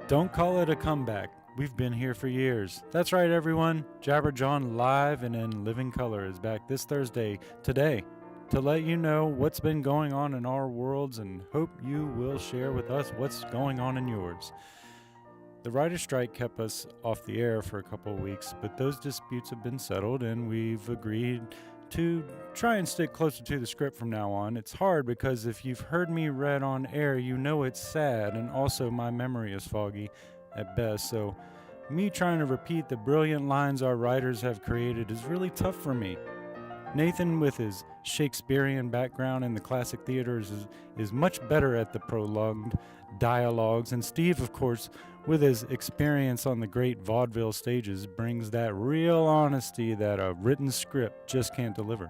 Don't call it a comeback. We've been here for years. That's right, everyone. Jawn live and in living color is back this Thursday, today, to let you know what's been going on in our worlds and hope you will share with us what's going on in yours. The writer's strike kept us off the air for a couple of weeks, but those disputes have been settled and we've agreed to try and stick closer to the script from now on. It's hard because if you've heard me read on air, you know it's sad, and also my memory is foggy at best, so me trying to repeat the brilliant lines our writers have created is really tough for me. Nathan, with his Shakespearean background in the classic theaters, is much better at the prolonged dialogues, and Steve, of course, with his experience on the great vaudeville stages, brings that real honesty that a written script just can't deliver.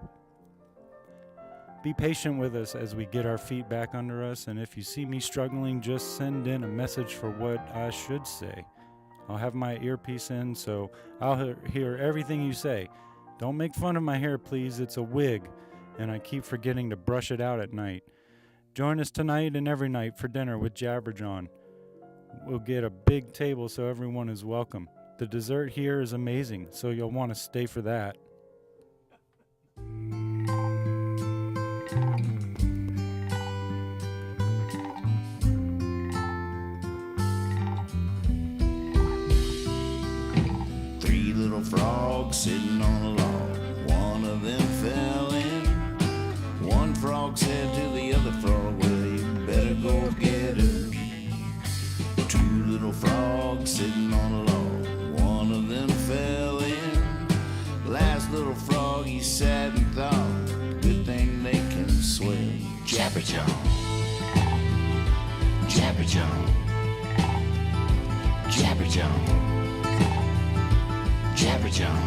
Be patient with us as we get our feet back under us, and if you see me struggling, just send in a message for what I should say. I'll have my earpiece in, so I'll hear everything you say. Don't make fun of my hair, please. It's a wig, and I keep forgetting to brush it out at night. Join us tonight and every night for dinner with Jawn. We'll get a big table so everyone is welcome. The dessert here is amazing, so you'll want to stay for that. Three little frogs sitting on a log. One of them fell in. One frog said to the other frog, well, you better go get her. Two little frogs sitting on a log. One of them fell in. Last little frog, he sat and thought, good thing they can swim. Jabberjaw, Jabberjaw, Jabberjaw, Jabberjaw.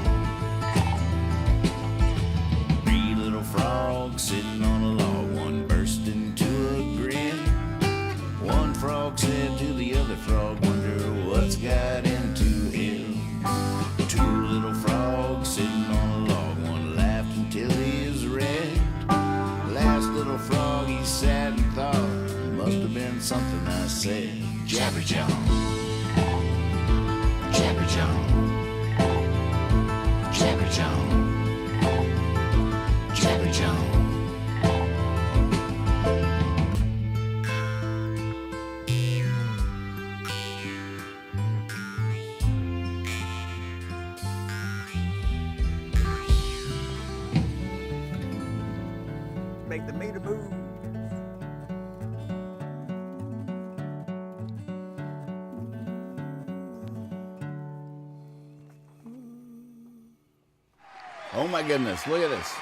Three little frogs sitting on a log. One burst into a grin. One frog said to the other frog, wonder what's got into him. Two little frogs sitting on a log. One laughed until he was red. Last little frog, he sat and thought, must have been something I said. Jabberjaw, Jabberjaw, Jabberjaw, Jabberjaw. Make the meter move. Oh my goodness, look at this.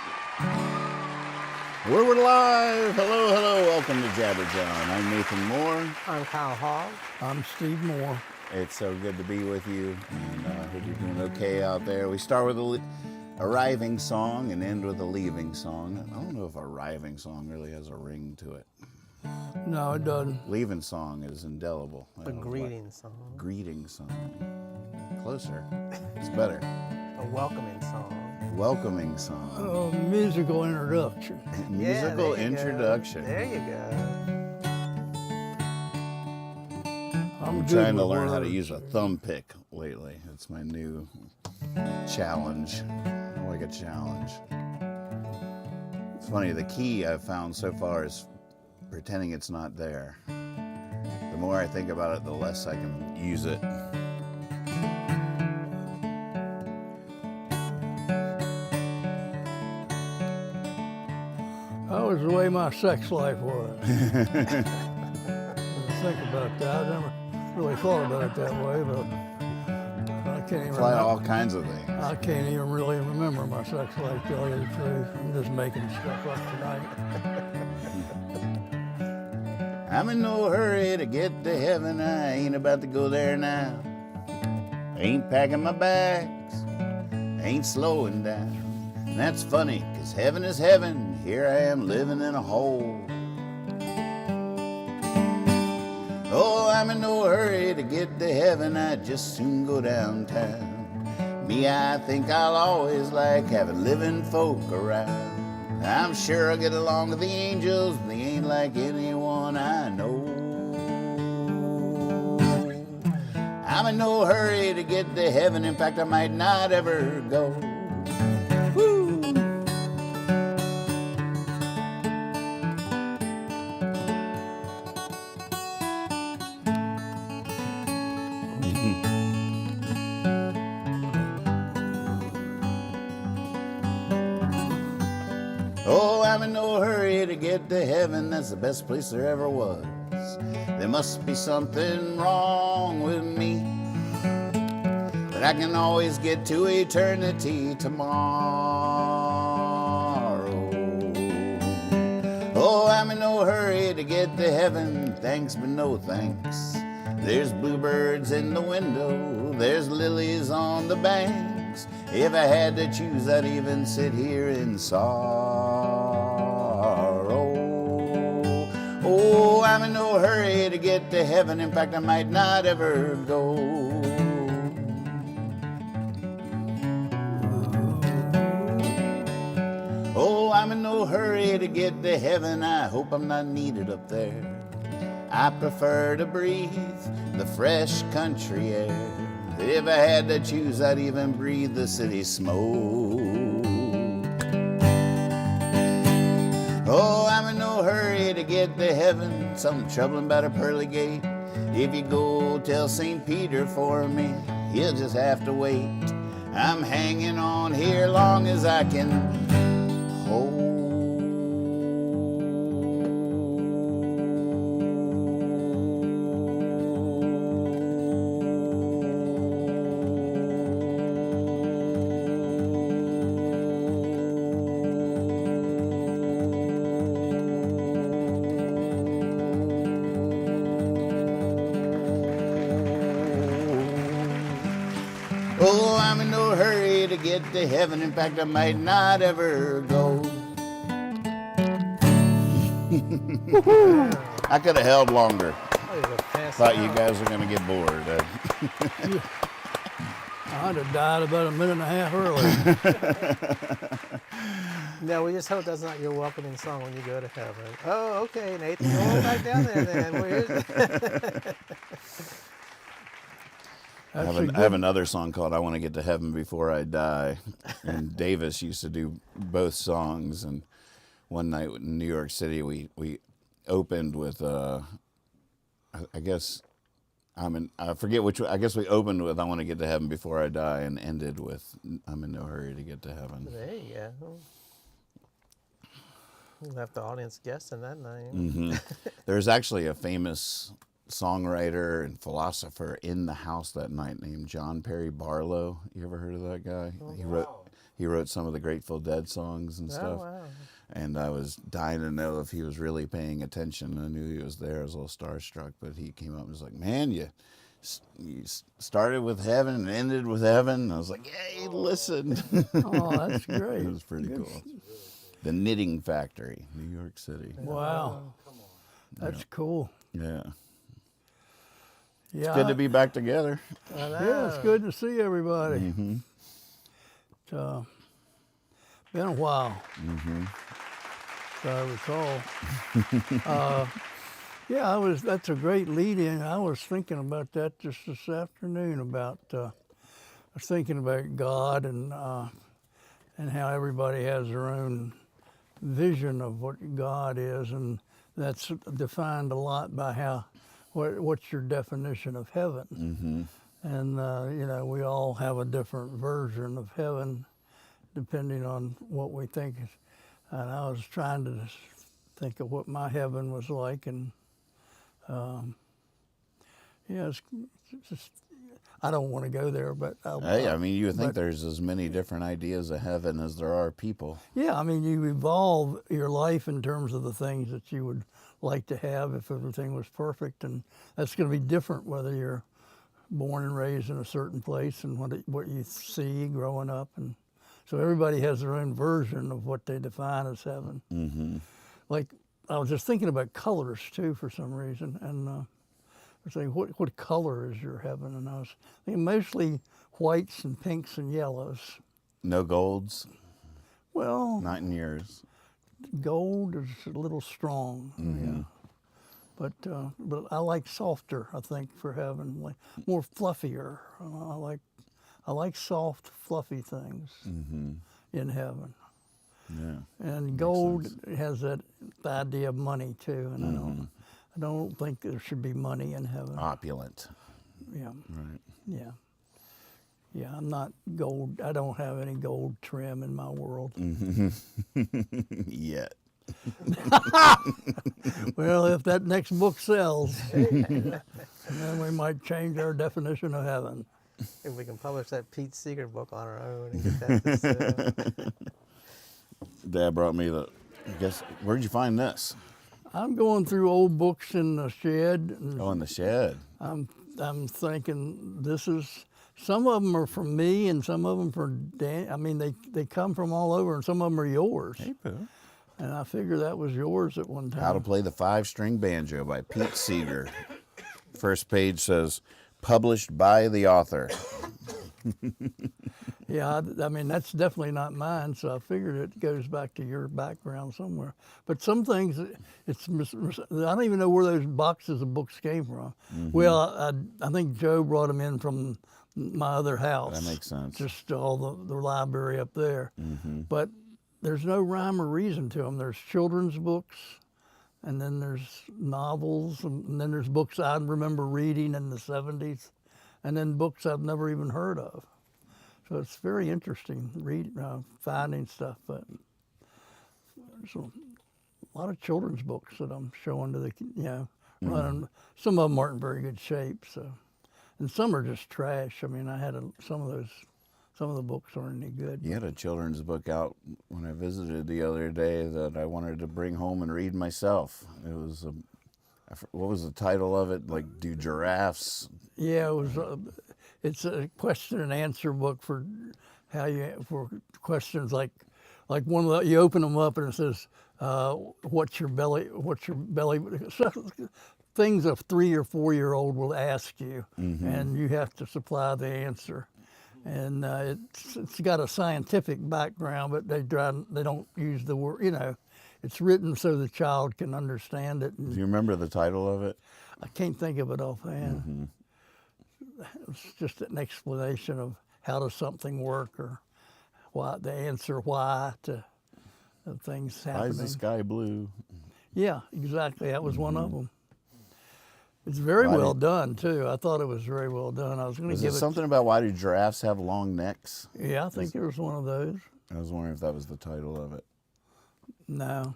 We're live. Hello, hello. Welcome to Jabberjaw. I'm Nathan Moore. I'm Kyle Hogg. I'm Steve Moore. It's so good to be with you, and I hope you're doing okay out there. We start with a arriving song and end with a leaving song. I don't know if arriving song really has a ring to it. No, it doesn't. Leaving song is indelible. A greeting song. Greeting song. Closer. It's better. A welcoming song. Welcoming song. Musical introduction. Musical there you introduction. Go. There you go. I'm good trying to with learn how to words. use a thumb pick lately. It's my new challenge. I like a challenge. It's funny, the key I've found so far is pretending it's not there. The more I think about it, the less I can use it. That was the way my sex life was. I think about that. I never really thought about it that way, but I can't even Try all remember. kinds of things. I can't even really remember my sex life, to tell you the truth. I'm just making stuff up tonight. I'm in no hurry to get to heaven. I ain't about to go there now. Ain't packing my bags. Ain't slowing down. And that's funny, 'cause heaven is heaven. Here I am living in a hole. Oh, I'm in no hurry to get to heaven. I'd just soon go downtown. Me, I think I'll always like having living folk around. I'm sure I'll get along with the angels. They ain't like anyone I know. I'm in no hurry to get to heaven. In fact, I might not ever go. Woo! Oh, I'm in no hurry to get to heaven. That's the best place there ever was. There must be something wrong with me, but I can always get to eternity tomorrow. Oh, I'm in no hurry to get to heaven. Thanks, but no thanks. There's bluebirds in the window. There's lilies on the banks. If I had to choose, I'd even sit here in sorrow. Oh, I'm in no hurry to get to heaven. In fact, I might not ever go. Oh, I'm in no hurry to get to heaven. I hope I'm not needed up there. I prefer to breathe the fresh country air. If I had to choose, I'd even breathe the city smoke. Oh, I'm in no hurry to get to heaven. Something troubling about a pearly gate. If you go tell St. Peter for me, he'll just have to wait. I'm hanging on here long as I can hold. Oh, I'm in no hurry to get to heaven. In fact, I might not ever go. I could have held longer. Thought you guys were going to get bored. I'd have died about a minute and a half early. No, we just hope that's not your welcoming song when you go to heaven. Oh, okay, Nathan, go back down there then. I have another song called I Want to Get to Heaven Before I Die. And Davis used to do both songs. And one night in New York City, we opened with, I guess, I forget which one. I guess we opened with I Want to Get to Heaven Before I Die and ended with I'm in no hurry to get to heaven. There you go. You left the audience guessing that night. Mm-hmm. There's actually a famous songwriter and philosopher in the house that night named John Perry Barlow. You ever heard of that guy? Oh, He wrote some of the Grateful Dead songs and stuff. Oh, wow. And I was dying to know if he was really paying attention. I knew he was there. I was a little starstruck, but he came up and was like, "Man, you started with heaven and ended with heaven." And I was like, "Yay, listen." Oh, that's great. It was pretty cool. The Knitting Factory, New York City. Wow. That's cool. Yeah. Yeah. It's good to be back together. Yeah, it's good to see everybody. Mm-hmm. It's been a while, Mm-hmm. if I recall. Yeah, that's a great lead-in. I was thinking about that just this afternoon I was thinking about God and how everybody has their own vision of what God is, and that's defined a lot by what's your definition of heaven. Mm-hmm. And, we all have a different version of heaven depending on what we think. And I was trying to think of what my heaven was like. And, it's just, I don't want to go there, but... Hey, I mean, you would think there's as many different ideas of heaven as there are people. Yeah, I mean, you evolve your life in terms of the things that you would like to have if everything was perfect, and that's going to be different whether you're born and raised in a certain place and what you see growing up, and so everybody has their own version of what they define as heaven. Mm-hmm. Like I was just thinking about colors too for some reason, and I was saying, what color is your heaven? And I was thinking mostly whites and pinks and yellows. No golds? Well, Not in yours. gold is a little strong, Mm-hmm. yeah. But I like softer. I think for heaven, like more fluffier. I like soft, fluffy things in heaven. Yeah. And gold has that idea of money too, and I don't think there should be money in heaven. Opulent. Yeah, Right. yeah, yeah. I'm not gold. I don't have any gold trim in my world. Yet. Well, if that next book sells, then we might change our definition of heaven. If we can publish that Pete Seeger book on our own and get that to sell. Dad brought me the. Guess where'd you find this? I'm going through old books in the shed. And Oh, in the shed. I'm thinking some of them are from me and some of them for Dan. I mean, they come from all over and some of them are yours. Hey, Pooh. And I figure that was yours at one time. How to Play the 5-String Banjo by Pete Seeger. First page says, published by the author. Yeah, I mean, that's definitely not mine, so I figured it goes back to your background somewhere. But some things, I don't even know where those boxes of books came from. Well, I think Joe brought them in from my other house. That makes sense. Just all the library up there. But there's no rhyme or reason to them. There's children's books, and then there's novels, and then there's books I remember reading in the 70s, and then books I've never even heard of. So it's very interesting finding stuff, but there's a lot of children's books that I'm showing to the, running. Some of them aren't in very good shape, so, and some are just trash. I mean, I had some of the books aren't any good. You had a children's book out when I visited the other day that I wanted to bring home and read myself. It was what was the title of it? Like, do giraffes? Yeah, it was. It's a question and answer book for for questions like one of you open them up and it says, what's your belly? Things a 3 or 4 year old will ask you, and you have to supply the answer. And it's got a scientific background, but they don't use the word. It's written so the child can understand it. Do you remember the title of it? I can't think of it offhand. It's just an explanation of how does something work, or why the answer why to things happening. Why is the sky blue? Yeah, exactly. That was one of them. It's very well done too. I thought it was very well done. I was going to give it something about why do giraffes have long necks? Yeah, I think there was one of those. I was wondering if that was the title of it. No.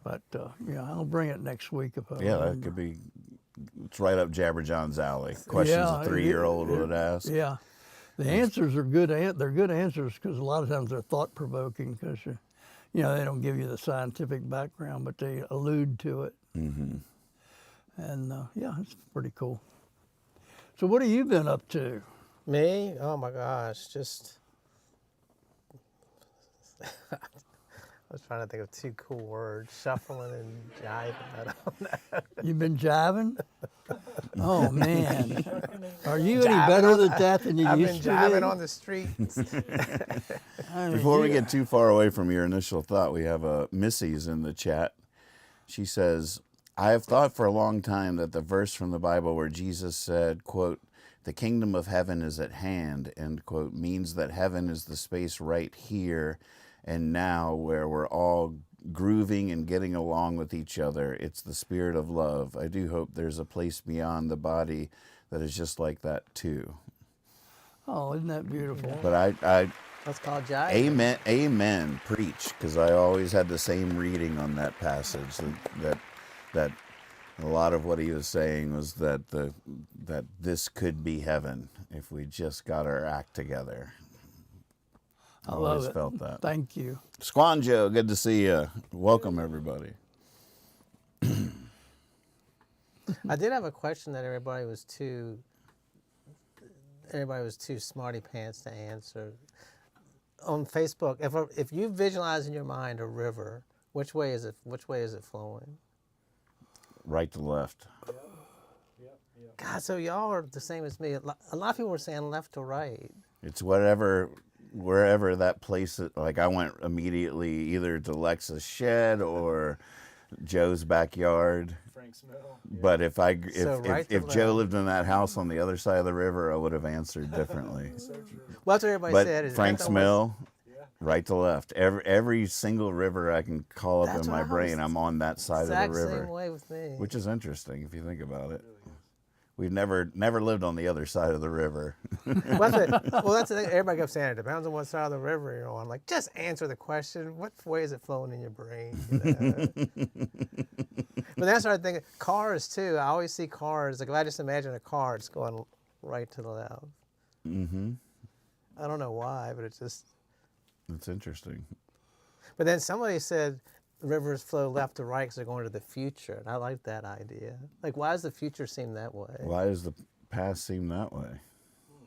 But I'll bring it next week if I Yeah, remember. that could be. It's right up Jabberjohn's alley. Questions a 3-year-old would ask. Yeah, the answers are good. They're good answers because a lot of times they're thought provoking because they don't give you the scientific background, but they allude to it. And it's pretty cool. So what have you been up to? Me? Oh my gosh, just I was trying to think of 2 cool words, shuffling and jiving. I don't know. You've been jiving? Oh man, are you any better at that than you I've used been to be? jiving on the streets. Before we get too far away from your initial thought, we have Missy's in the chat. She says, I have thought for a long time that the verse from the Bible where Jesus said, quote, the kingdom of heaven is at hand, end quote, means that heaven is the space right here and now where we're all grooving and getting along with each other. It's the spirit of love. I do hope there's a place beyond the body that is just like that too. Oh, isn't that beautiful? But I That's called jive. amen, preach, because I always had the same reading on that passage, that a lot of what he was saying was that this could be heaven if we just got our act together. I always love it. felt that. Thank you. Squanjo, good to see you. Welcome, everybody. I did have a question that everybody was too smarty pants to answer. On Facebook, if you visualize in your mind a river, which way is it flowing? Right to left. God, so y'all are the same as me. A lot of people were saying left to right. It's wherever that place, like I went immediately either to Lex's shed or Joe's backyard. Frank's Mill. But if So right to if Joe left. lived in that house on the other side of the river, I would have answered differently. Well, that's what everybody But said. Is Frank's that's almost- Mill, right to left. Every single river I can call up That's in what my I was- brain, I'm on that side of the exact river, same way with me. which is interesting if you think about it. We've never lived on the other side of the river. Well, that's the thing. Everybody kept saying it depends on what side of the river you're on. Like, just answer the question. What way is it flowing in your brain? You know? But then I started thinking cars too. I always see cars. Like if I just imagine a car, it's going right to the left. Mm-hmm. I don't know why, but it's just. That's interesting. But then somebody said the rivers flow left to right because they're going to the future, and I like that idea. Like, why does the future seem that way? Why does the past seem that way?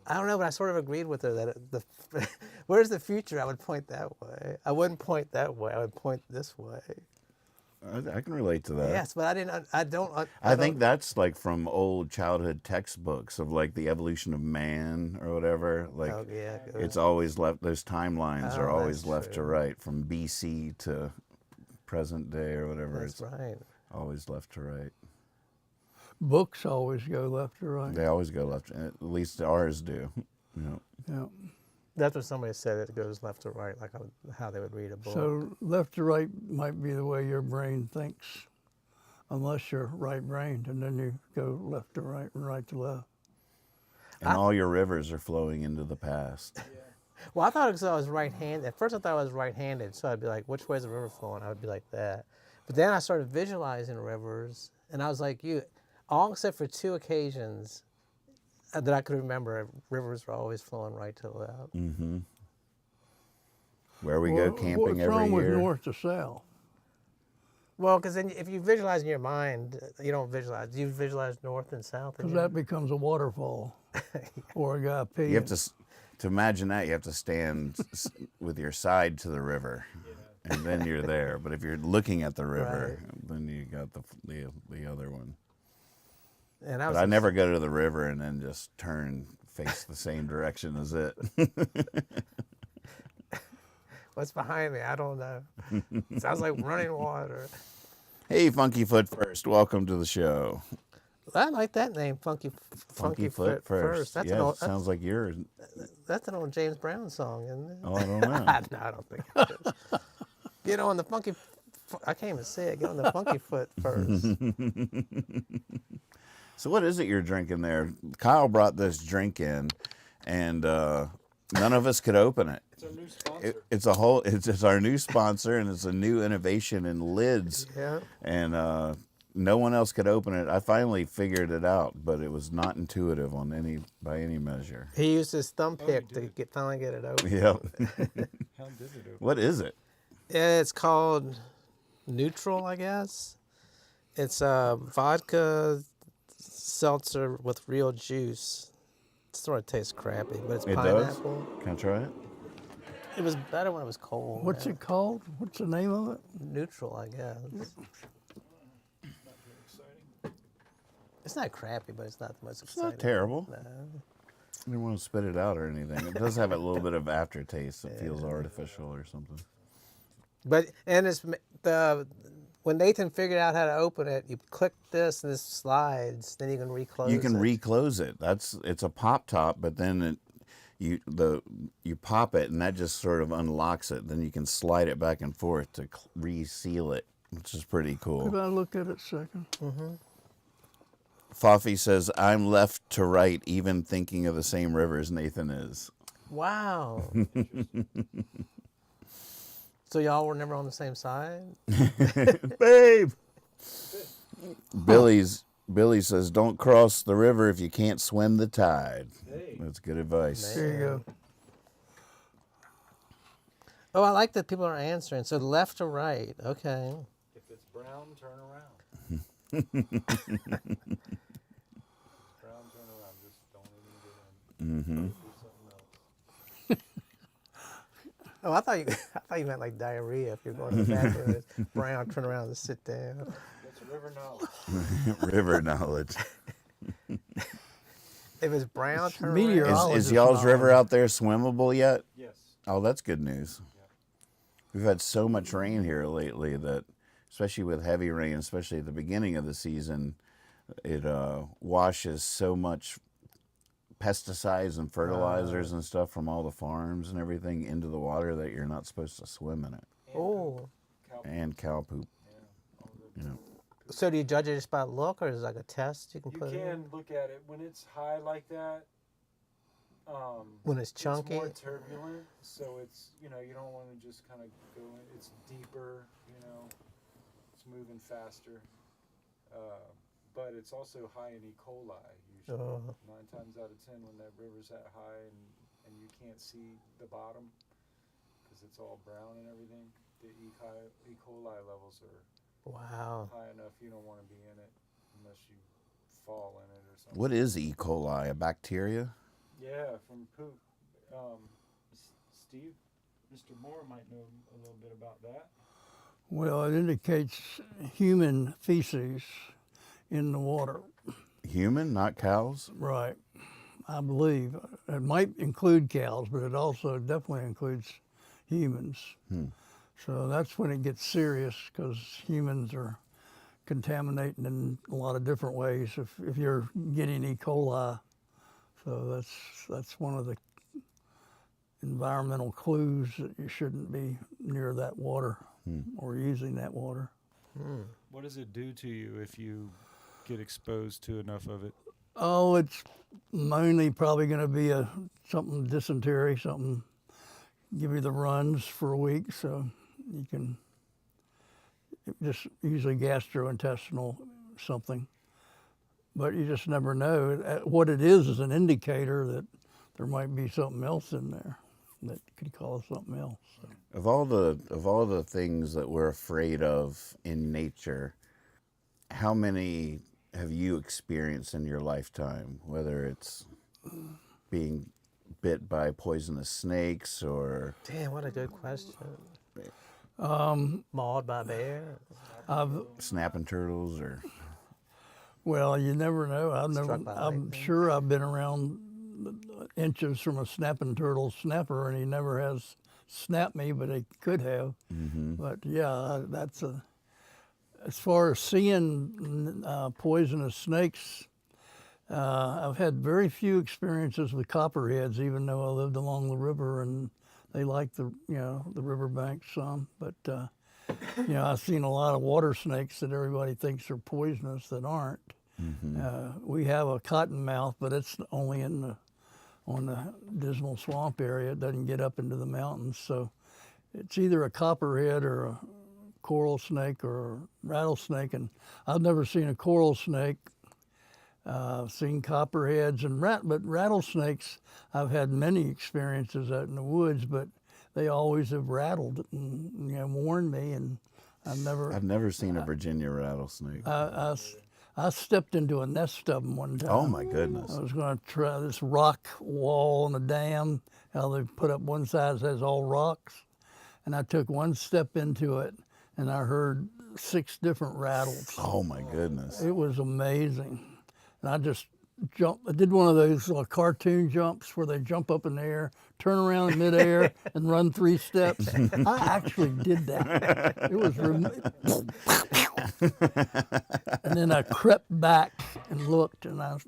I don't know, but I sort of agreed with her that where's the future? I would point that way. I wouldn't point that way. I would point this way. I can relate to that. Yes, but I didn't. I don't. I think that's like from old childhood textbooks of like the evolution of man or whatever. Like Oh, yeah, good. it's always left. Those timelines Oh, are always that's left to true. right, from BC to present day or whatever. That's It's right. always left to right. Books always go left to right. They always go left. At least ours do. You know. Yeah. That's what somebody said. It goes left to right, like how they would read a book. So left to right might be the way your brain thinks, unless you're right-brained, and then you go left to right and right to left. And all your rivers are flowing into the past. Well, I thought it was I was right-handed. At first, I thought I was right-handed, so I'd be like, "Which way is the river flowing?" I would be like that. But then I started visualizing rivers, and I was like, "You, all except for 2 occasions that I could remember, rivers were always flowing right to the left." Mm-hmm. Where we go camping What's every wrong with year. north to south? Well, because then if you visualize in your mind, you don't visualize. Do you visualize north and south? in Because your- that becomes a waterfall or a guy peeing. You have to imagine that you have to stand with your side to the river, and then you're there. But if you're looking at the river, then you got the other one. And I But was I never go to the river and then just face the same direction as it. What's behind me? I don't know. Sounds like running water. Hey, Funky Foot First, welcome to the show. I like that name, Funky Foot First. That's, yeah, an old, sounds like yours. that's an old James Brown song, isn't it? Oh, I don't know. No, I don't think it is. Get on the funky. I can't even say it. Get on the Funky Foot First. So what is it you're drinking there? Kyle brought this drink in, and none of us could open it. It's our new sponsor. It's our new sponsor, and it's a new innovation in lids. Yeah. And no one else could open it. I finally figured it out, but it was not intuitive by any measure. He used his thumb pick to finally get it open. Yep. How did it open? What is it? It's called Neutral, I guess. It's vodka seltzer with real juice. It sort of tastes crappy, but it's It pineapple. does? Can I try it? It was better when it was cold. What's man. it called? What's the name of it? Neutral, I guess. It's not crappy, but it's not the most It's exciting. not terrible. No. I didn't want to spit it out or anything. It does have a little bit of aftertaste that feels artificial or something. But when Nathan figured out how to open it, you click this and this slides, then you can reclose it. You can reclose it. It's a pop top, but then you pop it and that just sort of unlocks it. Then you can slide it back and forth to reseal it, which is pretty Could cool. I look at it a second? Foffy says, "I'm left to right, even thinking of the same river as Nathan is." Wow. So y'all were never on the same side? Babe. Billy says, "Don't cross the river if you can't swim the tide." That's good advice. There you go. Oh, I like that people are answering. So left or right? Okay. If it's brown, turn around. Brown, turn around. Just don't even get in. Do something else. Oh, I thought you meant like diarrhea. If you're going to the bathroom, it's brown, turn around and sit down. That's river knowledge. River knowledge. If it's brown, turn meteorology. around. Is y'all's river out there swimmable yet? Yes. Oh, that's good news. We've had so much rain here lately that especially with heavy rain, especially at the beginning of the season, it washes so much pesticides and fertilizers and stuff from all the farms and everything into the water that you're not supposed to swim in it. Oh. And cow poop. You know. So do you judge it just by look, or is it like a test you can You put it in? can look at it when it's high like that. When it's chunky? It's more turbulent, so it's, you don't want to just kind of go in. It's deeper, it's moving faster. But it's also high in E. coli usually. 9 times out of 10 when that river's that high and you can't see the bottom because it's all brown and everything, the E. coli levels are Wow. high enough you don't want to be in it unless you fall in it or something. What is E. coli? A bacteria? Yeah, from poop. Steve, Mr. Moore might know a little bit about that. Well, it indicates human feces in the water. Human, not cows? Right. I believe. It might include cows, but it also definitely includes humans. So that's when it gets serious, because humans are contaminating in a lot of different ways if you're getting E. coli. So that's one of the environmental clues that you shouldn't be near that water or using that water. What does it do to you if you get exposed to enough of it? Oh, it's mainly probably going to be something dysentery, something give you the runs for a week, so you can just usually gastrointestinal something. But you just never know. What it is an indicator that there might be something else in there that could cause something else. So. Of all the things that we're afraid of in nature, how many have you experienced in your lifetime? Whether it's being bit by poisonous snakes or Damn, what a good question. Mauled by a bear? snapping turtles or Well, you never know. Struck by I'm lightning. sure I've been around inches from a snapping turtle snapper, and he never has snapped me, but he could have. But yeah, that's as far as seeing poisonous snakes, I've had very few experiences with copperheads, even though I lived along the river and they like the riverbanks some. But I've seen a lot of water snakes that everybody thinks are poisonous that aren't. We have a cottonmouth, but it's only on the Dismal Swamp area. It doesn't get up into the mountains, so it's either a copperhead or a coral snake or a rattlesnake. And I've never seen a coral snake. I've seen copperheads but rattlesnakes. I've had many experiences out in the woods, but they always have rattled and warned me, and I've never seen a Virginia rattlesnake. I stepped into a nest of them one time. Oh my goodness. I was going to try this rock wall on the dam, how they put up one side that has all rocks, and I took one step into it, and I heard 6 different rattles. Oh my goodness. It was amazing. And I just jumped. I did one of those cartoon jumps where they jump up in the air, turn around in midair, and run 3 steps. I actually did that. It was, and then I crept back and looked, and of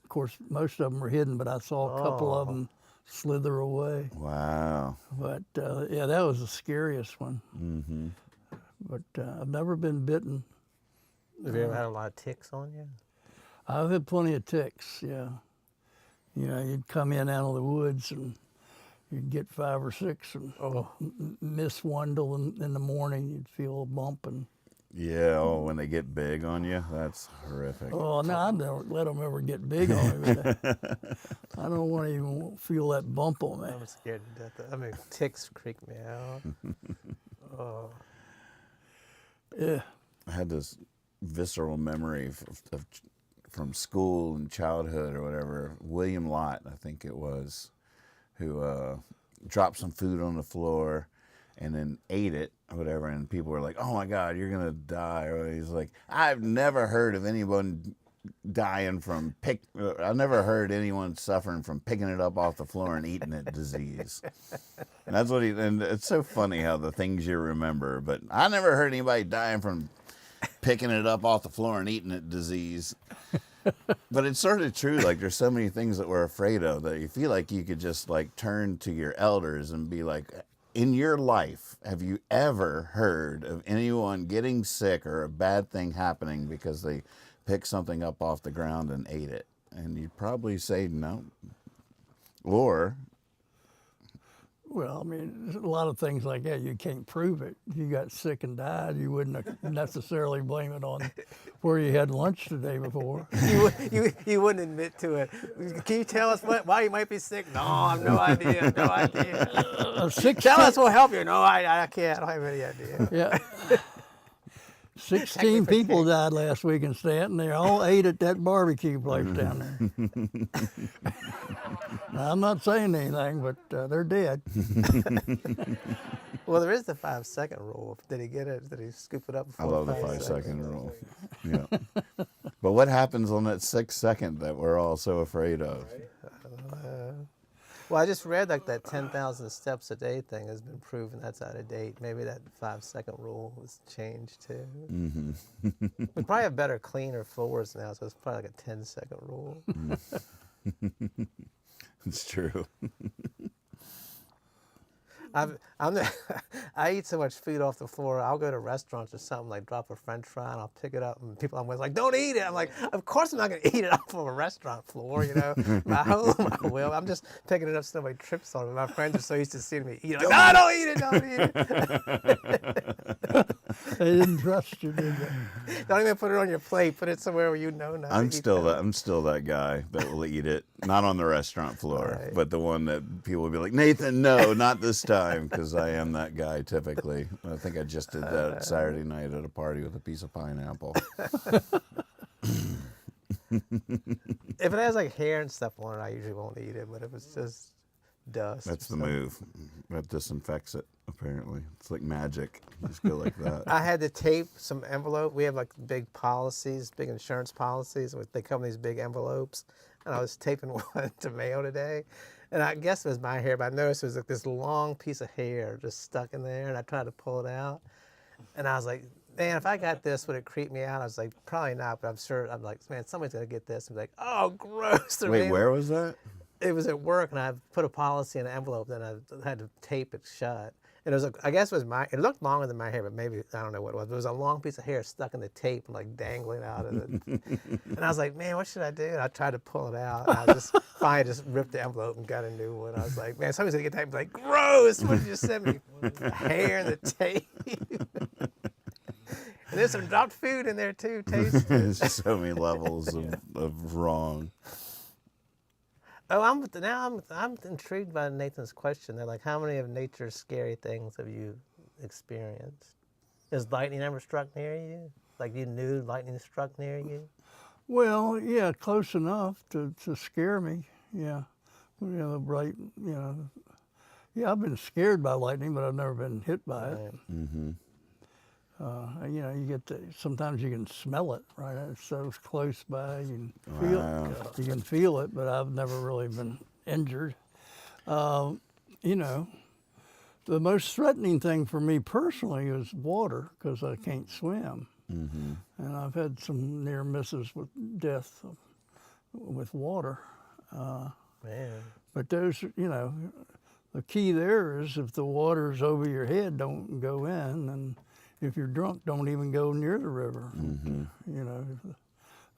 course, most of them were hidden, but I saw a couple of them slither away. Wow. But yeah, that was the scariest one. But I've never been bitten. Have you ever had a lot of ticks on you? I've had plenty of ticks, yeah. You'd come in out of the woods and you'd get 5 or 6 and miss one till in the morning. You'd feel a bump. And Yeah, when they get big on you, that's horrific. oh, no, I never let them ever get big on me. But I don't want to even feel that bump on me. I'm scared to death. I mean, ticks creep me out. Yeah. I had this visceral memory from school and childhood or whatever. William Lott, I think it was, who dropped some food on the floor and then ate it or whatever, and people were like, "Oh my God, you're gonna die!" Or he's like, "I've never heard of anyone dying from I never heard anyone suffering from picking it up off the floor and eating it disease. And that's what and it's so funny how the things you remember, but I never heard anybody dying from picking it up off the floor and eating it disease. But it's sort of true. Like, there's so many things that we're afraid of that you feel like you could just like turn to your elders and be like, in your life, have you ever heard of anyone getting sick or a bad thing happening because they picked something up off the ground and ate it? And you'd probably say no. Or, Well, I mean, there's a lot of things like that. You can't prove it. If you got sick and died, you wouldn't necessarily blame it on where you had lunch the day before. You wouldn't admit to it. Can you tell us why you might be sick? No, I have no idea. No idea. Tell us, we'll help you. No, I can't. I don't have any idea. Yeah. 16 people died last week in Stanton. They all ate at that barbecue place down there. Now, I'm not saying anything, but they're dead. Well, there is the 5-second rule. Did he get it? Did he scoop it up I before love the 5 5-second rule. Yeah. But what happens on that 6th second that we're all so afraid of? Well, I just read like that 10,000 steps a day thing has been proven that's out of date. Maybe that 5-second rule was changed too. Mm-hmm. We probably have better, cleaner floors now, so it's probably like a 10-second rule. It's true. I eat so much food off the floor. I'll go to restaurants or something, like drop a French fry and I'll pick it up, and people I'm with like, don't eat it. I'm like, of course I'm not going to eat it off of a restaurant floor, you know. My home, I will. I'm just picking it up so nobody trips on it. My friends are so used to seeing me eat it. Like, no, don't eat it, don't eat it. They didn't trust you, did they? Don't even put it on your plate. Put it somewhere where you know not I'm to eat still that. I'm still that guy that will eat it, not on the restaurant floor, Right. but the one that people will be like, Nathan, no, not this time, because I am that guy typically. I think I just did that Saturday night at a party with a piece of pineapple. If it has like hair and stuff on it, I usually won't eat it. But if it's just dust, That's or the something. move. That disinfects it, apparently. It's like magic. You just go like that. I had to tape some envelope. We have like big policies, big insurance policies. They come in these big envelopes. And I was taping one to mail today. And I guess it was my hair, but I noticed it was like this long piece of hair just stuck in there. And I tried to pull it out. And I was like, man, if I got this, would it creep me out? I was like, probably not, but I'm sure. I'm like, man, somebody's going to get this. And be like, oh, gross. They're Wait, made- where was that? It was at work, and I put a policy in an envelope, then I had to tape it shut. And it was, I guess it was it looked longer than my hair, but maybe, I don't know what it was. But it was a long piece of hair stuck in the tape and like dangling out of it. And I was like, man, what should I do? And I tried to pull it out. And I just finally just ripped the envelope and got a new one. I was like, man, somebody's gonna get that and be like, gross, what did you send me? Hair in the tape. And there's some dropped food in there too, taste. There's so many levels of wrong. Oh, I'm intrigued by Nathan's question. They're like, how many of nature's scary things have you experienced? Has lightning ever struck near you? Like you knew lightning struck near you? Well, yeah, close enough to scare me. Yeah, the bright, Yeah, I've been scared by lightning, but I've never been hit by it. Right. Mm-hmm. You get sometimes you can smell it, right? It's so close by, you can feel it. You can feel it, but I've never really been injured. The most threatening thing for me personally is water, because I can't swim. Mm-hmm. And I've had some near misses with death with water. Man. But those, the key there is if the water's over your head, don't go in, and if you're drunk, don't even go near the river. Mm-hmm.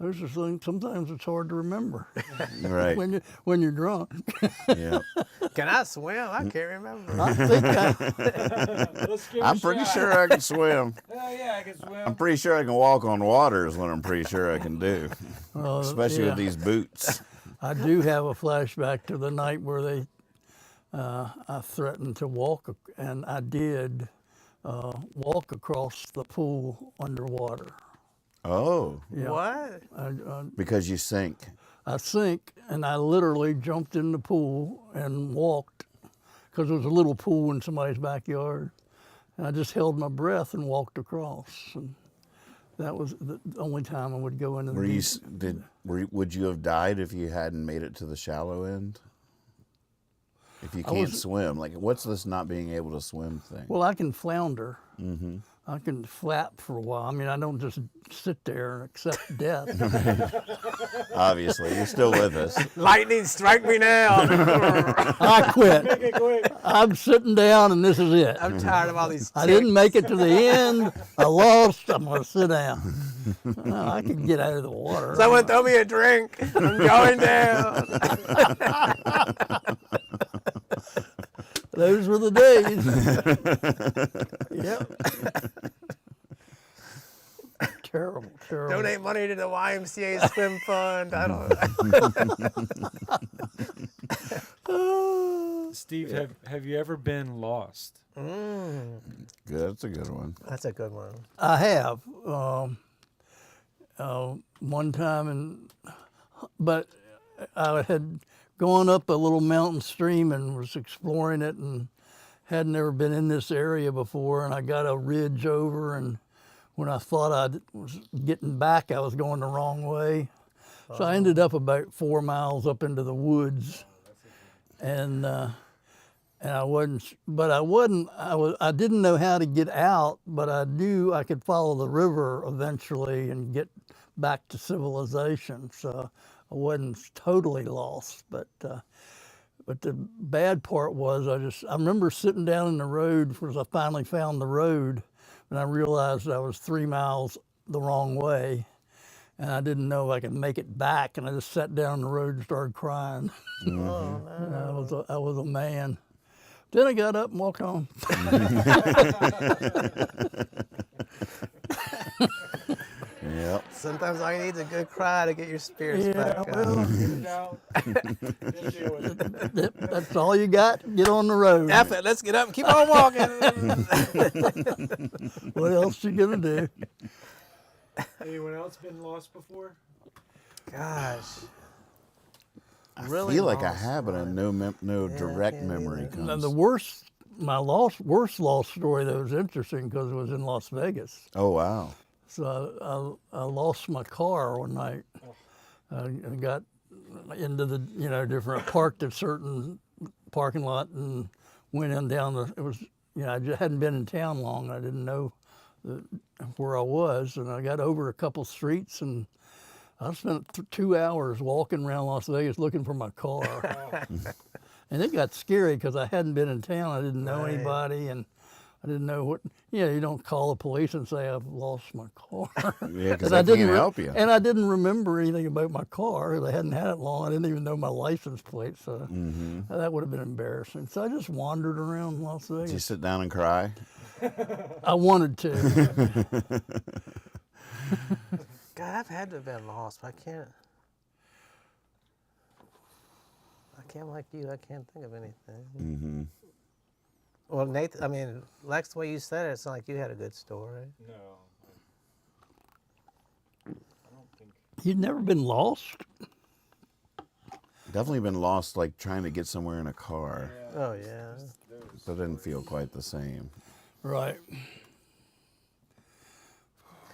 Those are things. Sometimes it's hard to remember Right. when you're drunk. Yeah. Can I swim? I can't remember. I think I'm pretty sure I can swim. Oh, yeah, I can swim. I'm pretty sure I can walk on water is what I'm pretty sure I can do. Especially yeah. with these boots. I do have a flashback to the night where I threatened to walk, and I did walk across the pool underwater. Oh, Yeah. What? because you sink. I sink, and I literally jumped in the pool and walked, because it was a little pool in somebody's backyard. And I just held my breath and walked across. And That was the only time I would go into the Were you deep. s- did were, would you have died if you hadn't made it to the shallow end? If you I can't was- swim, like what's this not being able to swim thing? Well, I can flounder. Mm-hmm. I can flap for a while. I mean, I don't just sit there and accept death. Obviously, you're still with us. Lightning, strike me now. I quit. I'm sitting down, and this is it. I'm tired of all these. I didn't make it to the end. I lost. I'm going to sit down. No, I can get out of the water. Someone throw me a drink. I'm going down. Those were the days. Yep. Terrible. Donate money to the YMCA swim fund. I don't. Steve, have you ever been lost? Good, that's a good one. That's a good one. I have one time, but I had gone up a little mountain stream and was exploring it and had never been in this area before, and I got a ridge over, and when I thought I was getting back, I was going the wrong way. So I ended up about 4 miles up into the woods, and I wasn't, but I didn't know how to get out, but I knew I could follow the river eventually and get back to civilization. So I wasn't totally lost, but the bad part was I remember sitting down in the road because I finally found the road, and I realized I was 3 miles the wrong way, and I didn't know if I could make it back, and I just sat down on the road and started crying. Oh, I was a man. Then I got up and walked home. Yep. sometimes all you need is a good cry to get your spirits back up. Well, that's all you got. Get on the road. F it, let's get up and keep on walking. What else you gonna do? Anyone else been lost before? Gosh. I Really feel like I lost have, but I one. no Yeah, I direct can't memory either. Now, comes. the worst lost story that was interesting because it was in Las Vegas. Oh wow. So I lost my car one night. I got into the different parked at certain parking lot and went in down the. It was I just hadn't been in town long. I didn't know where I was, and I got over a couple streets and I spent 2 hours walking around Las Vegas looking for my car. And it got scary because I hadn't been in town. I didn't know Right. anybody, and I didn't know what. You don't call the police and say I've lost my car. Yeah, because And I they can't didn't help you. And I didn't remember anything about my car. I hadn't had it long. I didn't even know my license plate, so Mm-hmm. that would have been embarrassing. So I just wandered around Las Did you Vegas. sit down and cry? I wanted to. God, I've had to have been lost, but I can't like you. I can't think of anything. Mm-hmm. Well, Nathan, I mean, Lex, the way you said it, it's not like you had a good story. No. I don't think. You'd never been lost? Definitely been lost, like trying to get somewhere in a car. Oh, yeah. That didn't feel quite the same. Right.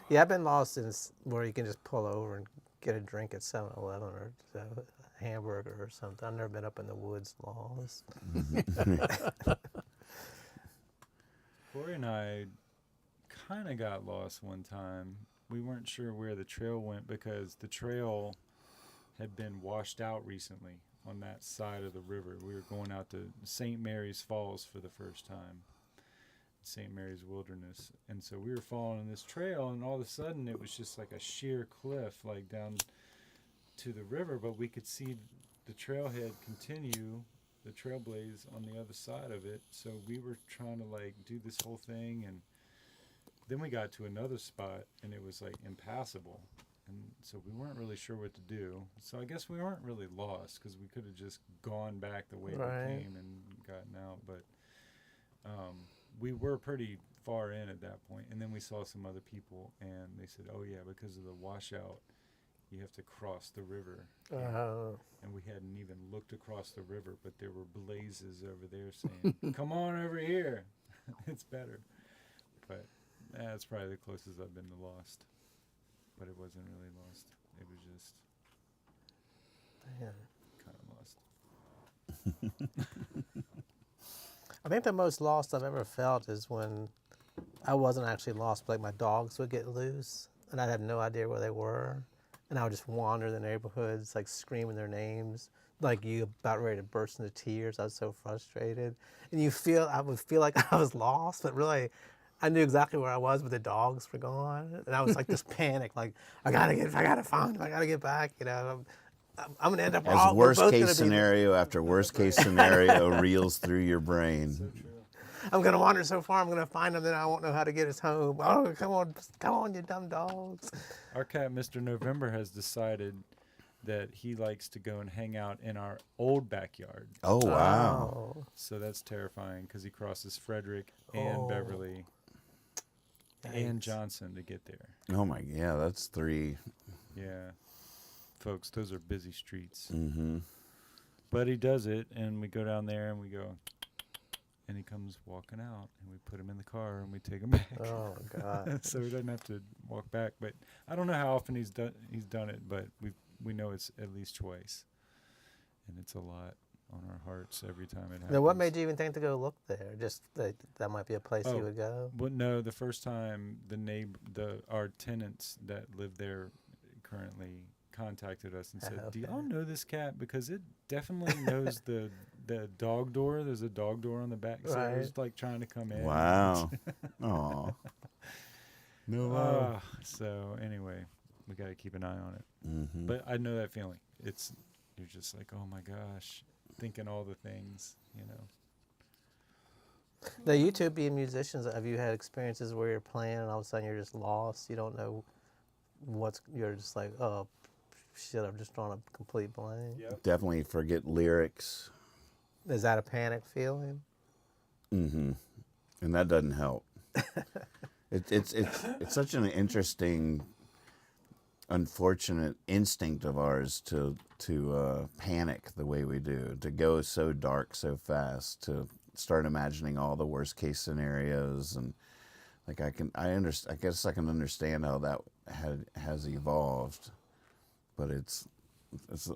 Yeah, I've been lost in where you can just pull over and get a drink at 7-Eleven or a hamburger or something. I've never been up in the woods lost. Corey and I kind of got lost one time. We weren't sure where the trail went because the trail had been washed out recently on that side of the river. We were going out to St. Mary's Falls for the first time, St. Mary's Wilderness. And so we were following this trail, and all of a sudden it was just like a sheer cliff, like down to the river, but we could see the trailhead continue, the trailblaze on the other side of it. So we were trying to like do this whole thing, and then we got to another spot and it was like impassable, and so we weren't really sure what to do. So I guess we weren't really lost because we could have just gone back the way Right. we came and gotten out, but we were pretty far in at that point. And then we saw some other people and they said, oh yeah, because of the washout you have to cross the river. And we hadn't even looked across the river, but there were blazes over there saying, come on over here. It's better. But that's probably the closest I've been to lost. but it wasn't really lost. It was just Man. kind of lost. I think the most lost I've ever felt is when I wasn't actually lost, but like my dogs would get loose and I'd have no idea where they were. And I would just wander the neighborhoods, like screaming their names, like you about ready to burst into tears. I was so frustrated. And I would feel like I was lost, but really I knew exactly where I was, but the dogs were gone. And I was like this panic, like I gotta find them, I gotta get back, you know. I'm gonna end up As wrong. We're worst both case gonna be- scenario after worst case scenario reels through your brain. I'm gonna wander so far. I'm gonna find them, then I won't know how to get us home. Oh, come on, you dumb dogs! Our cat, Mr. November, has decided that he likes to go and hang out in our old backyard. Oh, wow. Oh, So that's terrifying because he crosses Frederick and Beverly and yikes. Johnson to get there. Oh, my, yeah, that's 3. Yeah. Folks, those are busy streets. Mm-hmm. But he does it, and we go down there and we go, and he comes walking out, and we put him in the car and we take him back. Oh God! So he doesn't have to walk back. But I don't know how often he's done it, but we know it's at least twice, and it's a lot on our hearts every time it happens. Now, what made you even think to go look there? Just that might be a place Oh. you would go. Well, no, the first time our tenants that live there currently contacted us and said, "Do Okay. y'all know this cat? Because it definitely knows the dog door. There's a dog door on the back, so it was Right. like trying to come in." Wow. Aw. No. So anyway, we got to keep an eye on it. Mm-hmm. But I know that feeling. You're just like, oh my gosh, thinking all the things, you know. Now, you two being musicians, have you had experiences where you're playing and all of a sudden you're just lost? You don't know you're just like, oh shit, I'm just drawing a complete blank. Definitely forget lyrics. Is that a panic feeling? Mm-hmm. And that doesn't help. It's such an interesting, unfortunate instinct of ours to panic the way we do, to go so dark so fast, to start imagining all the worst case scenarios, and like I guess I can understand how that has evolved, but it's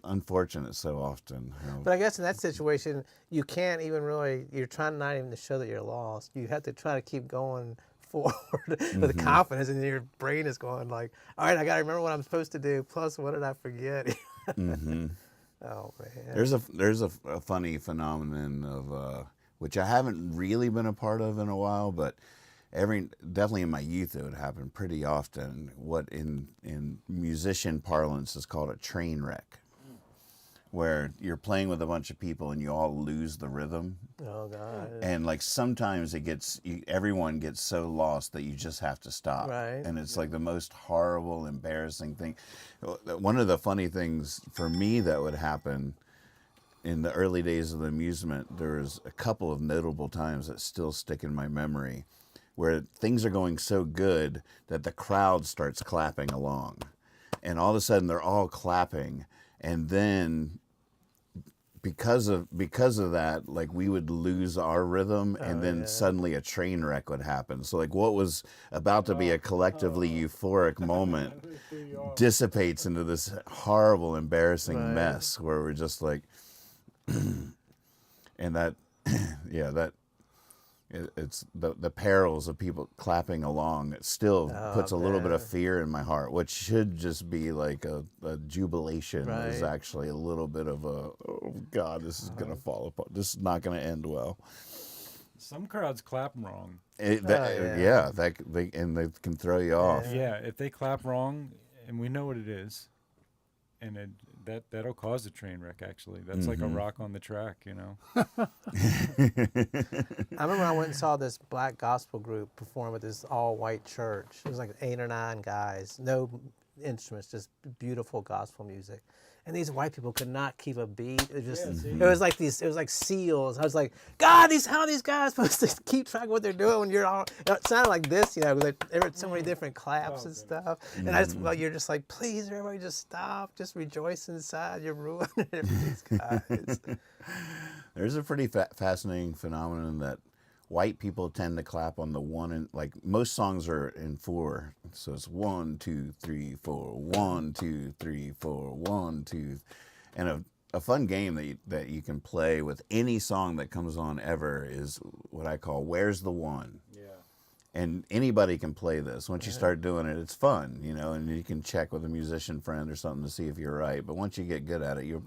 unfortunate so often. You know. But I guess in that situation, you can't even really, you're trying not even to show that you're lost. You have to try to keep going forward with confidence, and your brain is going like, all right, I got to remember what I'm supposed to do, plus what did I forget? Mm-hmm. Oh, man. There's a funny phenomenon of, which I haven't really been a part of in a while, but definitely in my youth it would happen pretty often. What in musician parlance is called a train wreck, where you're playing with a bunch of people and you all lose the rhythm. Oh, God. And like sometimes everyone gets so lost that you just have to stop. Right. And it's like the most horrible, embarrassing thing. One of the funny things for me that would happen in the early days of the amusement, there was a couple of notable times that still stick in my memory, where things are going so good that the crowd starts clapping along. And all of a sudden they're all clapping. And then because of that, like we would lose our rhythm, and then suddenly a train wreck would happen. So like what was about to be a collectively euphoric moment dissipates into this horrible, embarrassing mess where we're just like, and that, yeah, that it's the perils of people clapping along. It still puts a little bit of fear in my heart. What should just be like a jubilation is actually a little bit of a, oh God, this is gonna fall apart. This is not gonna end well. Some crowds clap wrong. They can throw you off. Yeah, if they clap wrong, and we know what it is, and that'll cause a train wreck. Actually, that's like a rock on the track, you know. I remember I went and saw this black gospel group perform at this all-white church. It was like 8 or 9 guys, no instruments, just beautiful gospel music. And these white people could not keep a beat. It was just, it was like seals. I was like, God, how are these guys supposed to keep track of what they're doing when you're all? It sounded like this, you know, like there were so many different claps and stuff. And you're just like, please, everybody, just stop, just rejoice inside. You're ruining it for these guys. There's a pretty fascinating phenomenon that white people tend to clap on the one, and like most songs are in 4, so it's 1, 2, 3, 4, 1, 2, 3, 4, 1, 2, and a fun game that you can play with any song that comes on ever is what I call "Where's the One." Yeah. And anybody can play this. Once you start doing it, it's fun, you know, and you can check with a musician friend or something to see if you're right. But once you get good at it, you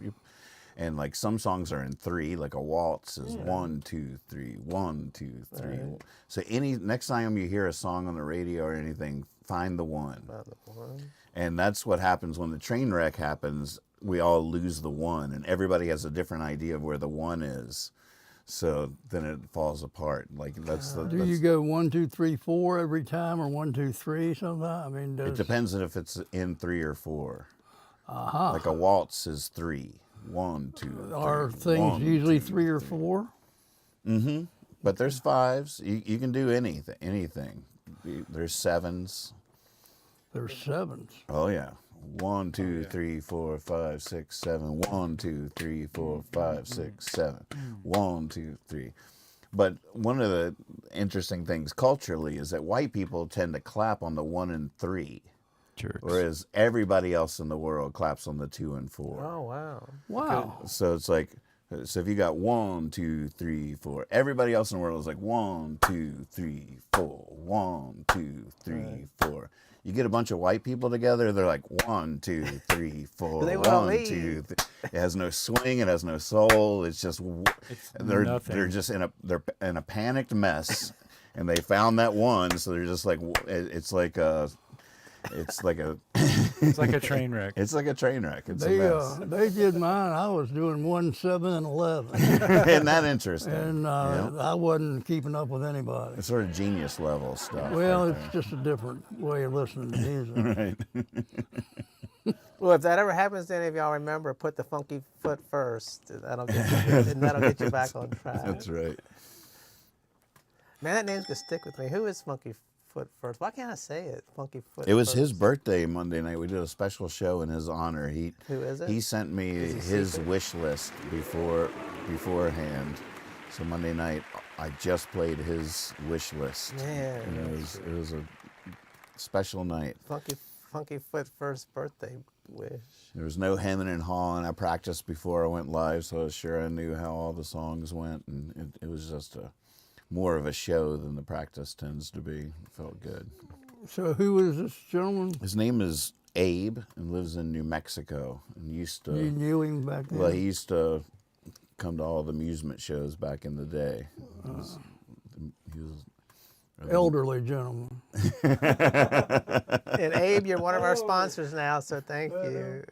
and like some songs are in 3, like a waltz is 1, 2, 3, 1, 2, 3. Right. So next time you hear a song on the radio or anything, find the one. And that's what happens when the train wreck happens. We all lose the one, and everybody has a different idea of where the one is. So then it falls apart. Like Do you go 1, 2, 3, 4 every time, or 1, 2, 3 sometimes? I mean, it depends on if it's in 3 or 4. Uh-huh. Like a waltz is 3. 1, 2, 3. Are things 1, usually 2, 3 or 4? Mm-hmm. But there's 5s. You can do anything. There's 7s. There's 7s. Oh yeah. 1, 2, 3, 4, 5, 6, 7. 1, 2, 3, 4, 5, 6, 7. 1, 2, 3. But one of the interesting things culturally is that white people tend to clap on the 1 and 3. Jerks. Whereas everybody else in the world claps on the 2 and 4. Oh, wow. Wow. So it's like, so if you got 1, 2, 3, 4, everybody else in the world is like 1, 2, 3, 4, 1, 2, 3, 4. You get a bunch of white people together, they're like 1, 2, 3, 4, They 1, 2. It has no swing, it has no soul. It's just they're just in a panicked mess, and they found that one, so they're just like it's like a It's like a train wreck. It's like a train wreck. It's a mess. They did mine. I was doing 1, 7, and 11. Isn't that interesting? And I wasn't keeping up with anybody. It's sort of genius level stuff. Well, it's just a different way of listening to music. Right. Well, if that ever happens to any of y'all, remember, put the funky foot first. That'll get you back on track. That's right. Man, that name's gonna stick with me. Who is Funky Foot First? Why can't I say it? Funky Foot. It was First. his birthday Monday night. We did a special show in his honor. Who is it? He sent me his wish list beforehand. So Monday night, I just played his wish list. Man, and it was a special night. Funky Foot First birthday wish. There was no hemming and hawing. I practiced before I went live, so I was sure I knew how all the songs went, and it was just more of a show than the practice tends to be. It felt good. So who is this gentleman? His name is Abe and lives in New Mexico. And used to. You knew him back then? Well, he used to come to all the amusement shows back in the day. He was elderly gentleman. And Abe, you're one of our sponsors now, so thank you.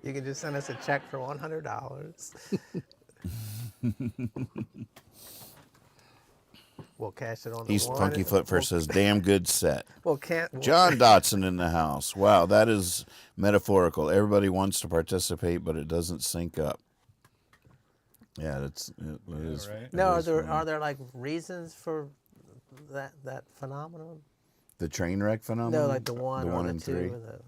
You can just send us a check for $100. We'll cash it on the He's one. Funky Foot First says, damn good set. Well, John Dotson in the house. Wow, that is metaphorical. Everybody wants to participate, but it doesn't sync up. Yeah, it is. Right? No, are there like reasons for that phenomenon? The train wreck phenomenon? No, like the one or the and 2 3. or the...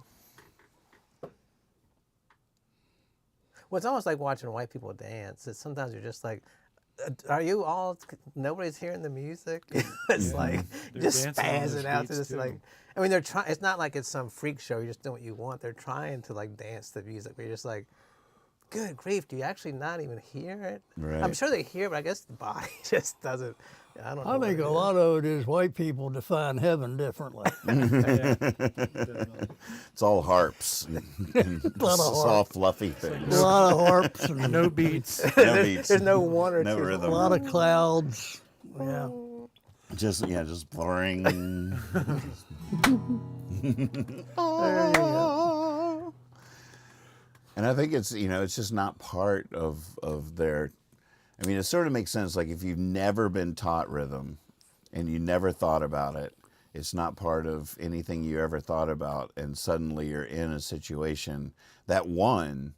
Well, it's almost like watching white people dance. Sometimes you're just like, are you all? Nobody's hearing the music. It's like They're just dancing on the spazzing out to streets, this. too. Like, I mean, they're trying. It's not like it's some freak show. You're just doing what you want. They're trying to like dance to music. But you're just like, good grief, do you actually not even hear it? Right. I'm sure they hear it, but I guess the body just doesn't. I don't know. I think a lot of it is white people define heaven differently. It's all harps and lot of soft, fluffy things. A lot of harps and No beats. No beats. There's no one or No two. a rhythm. lot of clouds. Yeah. Just blurring. There you go. And I think it's just not part of their. I mean, it sort of makes sense. Like if you've never been taught rhythm, and you never thought about it, it's not part of anything you ever thought about, and suddenly you're in a situation that one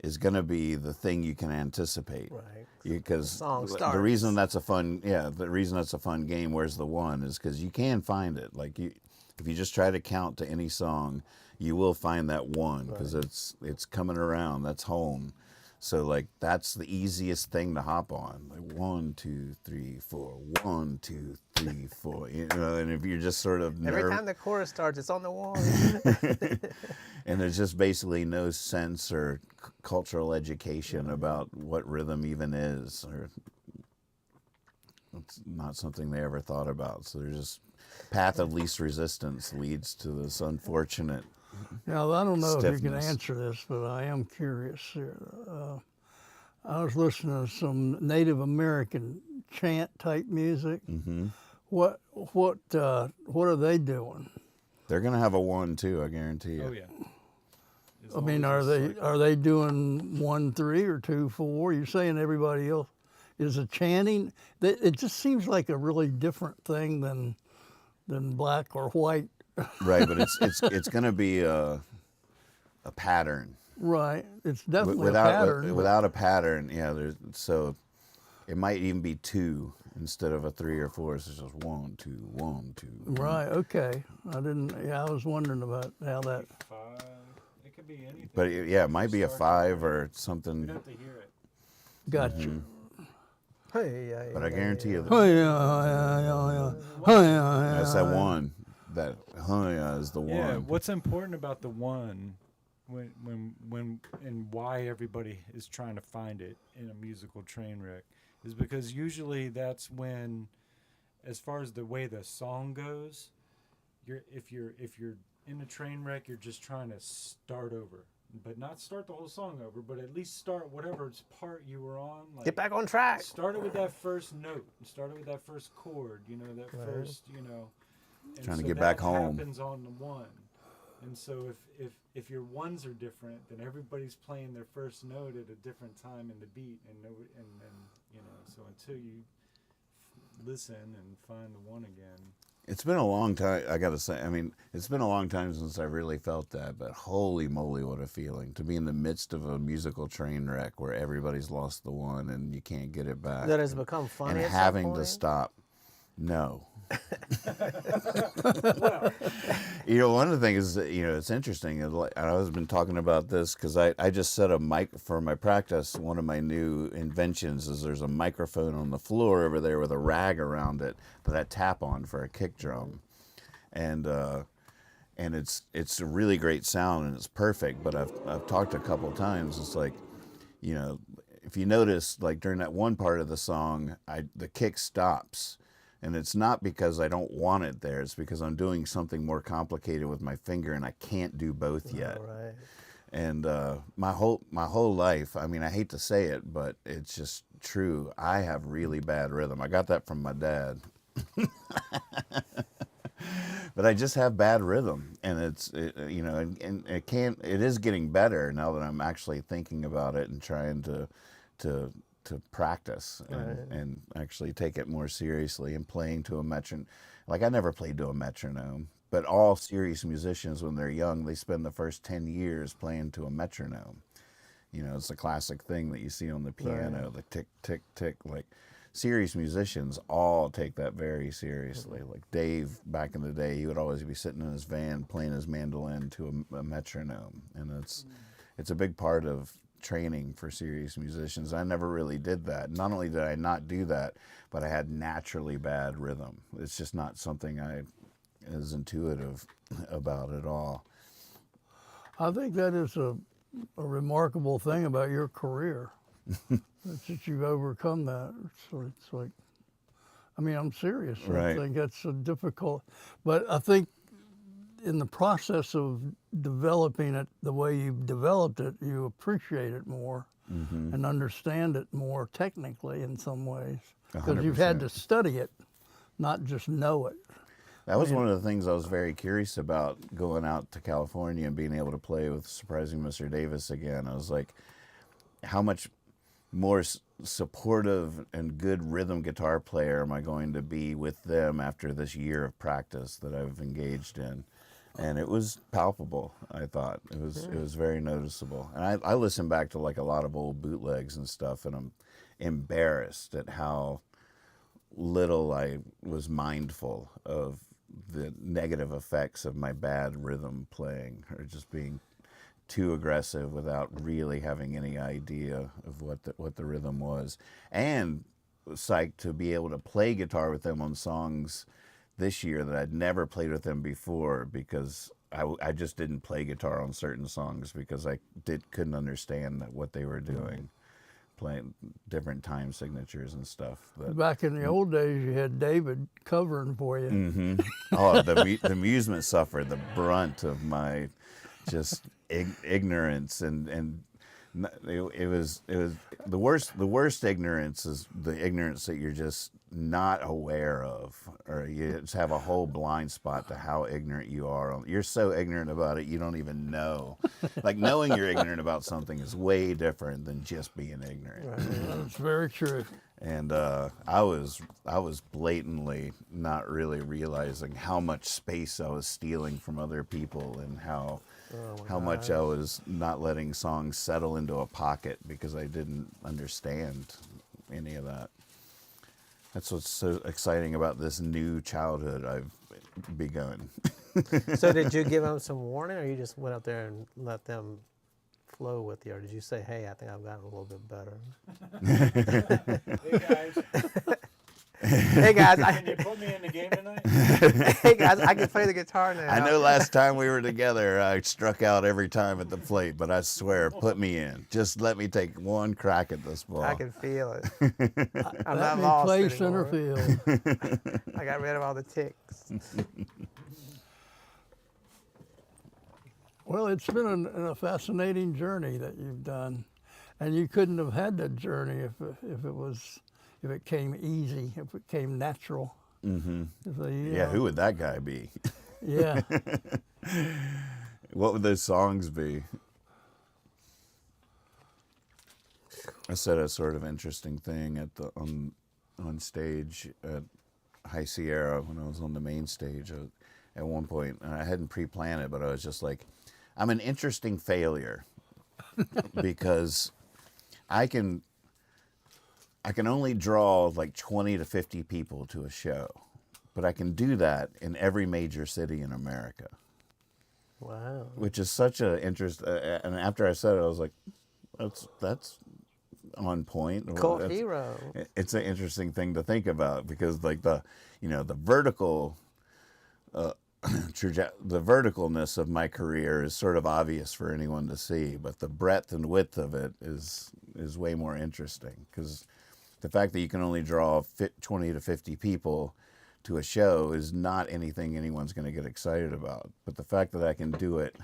is going to be the thing you can anticipate. Right. Because The reason that's a fun game. Where's the one is because you can find it. Like if you just try to count to any song, you will find that one because it's coming around. That's home. So like that's the easiest thing to hop on. Like 1, 2, 3, 4, 1, 2, 3, 4. You know, and if you're just sort of Every time the chorus starts, it's on the wall. and there's just basically no sense or cultural education about what rhythm even is, or it's not something they ever thought about. So there's just path of least resistance leads to this unfortunate. Now, I don't know if you can Stiffness. answer this, but I am curious here. I was listening to some Native American chant type music. Mm-hmm. What are they doing? They're gonna have a 1, 2, I guarantee you. Oh yeah. As I long mean, as it's are they doing 1, 3 or 2, 4? You're saying everybody else is a chanting? It just seems like a really different thing than black or white. Right, but it's going to be a pattern. Right, it's definitely Without a pattern. but- without a pattern, yeah. So it might even be 2 instead of a 3 or 4. So it's just 1, 2, 1, 2. Right. Okay. I didn't. Yeah, I was wondering about how that. 5. It could be anything. But yeah, it might be a Start 5 or You'd something. have to hear it. Got Mm-hmm. you. Hey, But I guarantee you, Oh yeah. that's that 1. That yeah is the 1. Yeah. What's important about the 1, when and why everybody is trying to find it in a musical train wreck, is because usually that's when, as far as the way the song goes, if you're in a train wreck, you're just trying to start over, but not start the whole song over, but at least start whatever part you were on. Like, Get back on track. started with that first note, started with that first chord, that first, and Trying to so get back that home. happens on the 1. And so if your 1s are different, then everybody's playing their first note at a different time in the beat, and then so until you listen and find the 1 again. It's been a long time. I gotta say, I mean, it's been a long time since I really felt that. But holy moly, what a feeling to be in the midst of a musical train wreck where everybody's lost the 1 and you can't get it back. That has become and funny. at some having to point? stop. No. Well, One of the things that, it's interesting. And I've been talking about this because I just set a mic for my practice. One of my new inventions is there's a microphone on the floor over there with a rag around it that I tap on for a kick drum. And it's a really great sound and it's perfect. But I've talked a couple of times. It's like, if you notice, like during that one part of the song, the kick stops. And it's not because I don't want it there. It's because I'm doing something more complicated with my finger, and I can't do both yet. Right. And my whole life, I mean, I hate to say it, but it's just true. I have really bad rhythm. I got that from my dad. But I just have bad rhythm, and and it is getting better now that I'm actually thinking about it and trying to practice and actually take it more seriously and playing to a metronome. Like I never played to a metronome, but all serious musicians when they're young, they spend the first 10 years playing to a metronome. It's a classic thing that you see on the piano, the tick, tick, tick. Like serious musicians all take that very seriously. Like Dave, back in the day, he would always be sitting in his van playing his mandolin to a metronome. And it's a big part of training for serious musicians. I never really did that. Not only did I not do that, but I had naturally bad rhythm. It's just not something I is intuitive about at all. I think that is a remarkable thing about your career. It's that you've overcome that. So it's like, I mean, I'm serious. Right. I think that's a difficult, but I think in the process of developing it the way you've developed it, you appreciate it more and understand it more technically in some ways. Because you've had to study it, not just know it. That was one of the things I was very curious about going out to California and being able to play with Surprising Mr. Davis again. I was like, how much more supportive and good rhythm guitar player am I going to be with them after this year of practice that I've engaged in? And it was palpable, I thought. It was very noticeable. And I listen back to like a lot of old bootlegs and stuff, and I'm embarrassed at how little I was mindful of the negative effects of my bad rhythm playing, or just being too aggressive without really having any idea of what the rhythm was, and psyched to be able to play guitar with them on songs this year that I'd never played with them before, because I just didn't play guitar on certain songs because I couldn't understand what they were doing, playing different time signatures and stuff. But, Back in the old days, you had David covering for you. oh, the amusement suffered the brunt of my just ignorance, and it was the worst ignorance is the ignorance that you're just not aware of, or you just have a whole blind spot to how ignorant you are. You're so ignorant about it you don't even know. Like, knowing you're ignorant about something is way different than just being ignorant. That's very true. And I was blatantly not really realizing how much space I was stealing from other people, and how much I was not letting songs settle into a pocket because I didn't understand any of that. That's what's so exciting about this new childhood I've begun. So did you give them some warning, or you just went up there and let them flow with you, or did you say, "Hey, I think I've gotten a little bit better"? Hey guys, Hey guys, can you put me in the game tonight? hey guys, I can play the guitar now. I know last time we were together, I struck out every time at the plate, but I swear, put me in. Just let me take one crack at this ball. I can feel it. I'm Let not me lost play anymore. center field. I got rid of all the ticks. Well, it's been a fascinating journey that you've done, and you couldn't have had that journey if it came easy, if it came natural. Mm-hmm. So, Yeah, who would that guy be? Yeah. What would those songs be? I said a sort of interesting thing on stage at High Sierra when I was on the main stage at one point, and I hadn't pre-planned it, but I was just like, I'm an interesting failure because I can only draw like 20 to 50 people to a show, but I can do that in every major city in America. Wow. Which is such a interest. And after I said it, I was like, that's on point. Cult hero. It's an interesting thing to think about, because like the vertical, the verticalness of my career is sort of obvious for anyone to see, but the breadth and width of it is way more interesting, because the fact that you can only draw 20 to 50 people to a show is not anything anyone's going to get excited about. But the fact that I can do it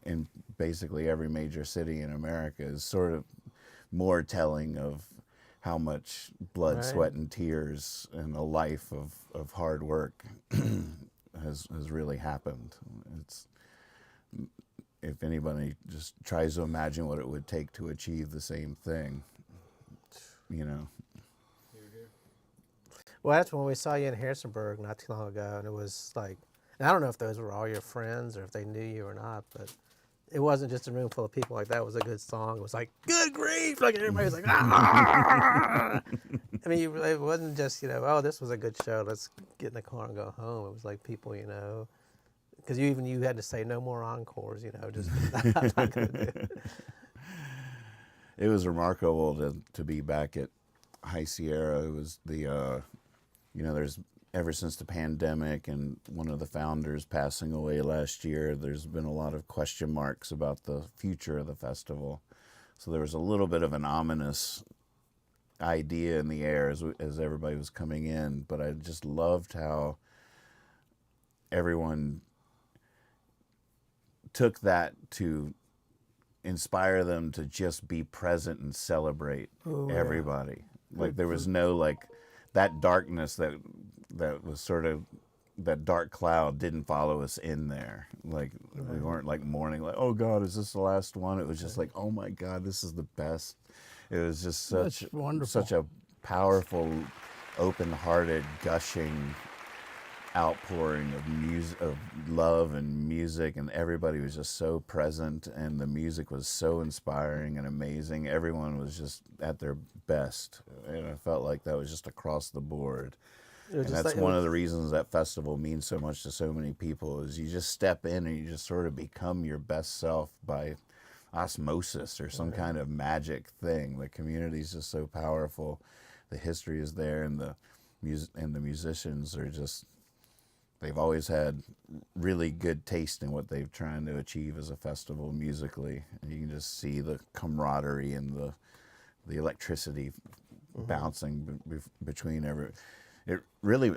in basically every major city in America is sort of more telling of how much blood, sweat, and tears and a life of hard work has really happened. It's, if anybody just tries to imagine what it would take to achieve the same thing, you know. Well, that's when we saw you in Harrisonburg not too long ago, and it was like, and I don't know if those were all your friends or if they knew you or not, but it wasn't just a room full of people like that. It was a good song. It was like, good grief! Like, everybody was like, ah! I mean, it wasn't just, oh, this was a good show, let's get in the car and go home. It was like people, because you had to say no more encores, just I'm not gonna do it. It was remarkable to be back at High Sierra. It was the, there's, ever since the pandemic and one of the founders passing away last year, there's been a lot of question marks about the future of the festival. So there was a little bit of an ominous idea in the air as everybody was coming in, but I just loved how everyone took that to inspire them to just be present and celebrate everybody. Like, there was no, like, that darkness that was sort of, that dark cloud didn't follow us in there. Like, we weren't like mourning, like, oh God, is this the last one? It was just like, oh my God, this is the best. It was just such a powerful, open-hearted, gushing outpouring of music, of love and music, and everybody was just so present, and the music was so inspiring and amazing. Everyone was just at their best, and I felt like that was just across the board. It was And just that's like, one of the reasons that festival means so much to so many people is you just step in and you just sort of become your best self by osmosis or some kind of magic thing. The community is just so powerful. The history is there, and the musicians are just, they've always had really good taste in what they're trying to achieve as a festival musically. And you can just see the camaraderie and the electricity bouncing between every. It really,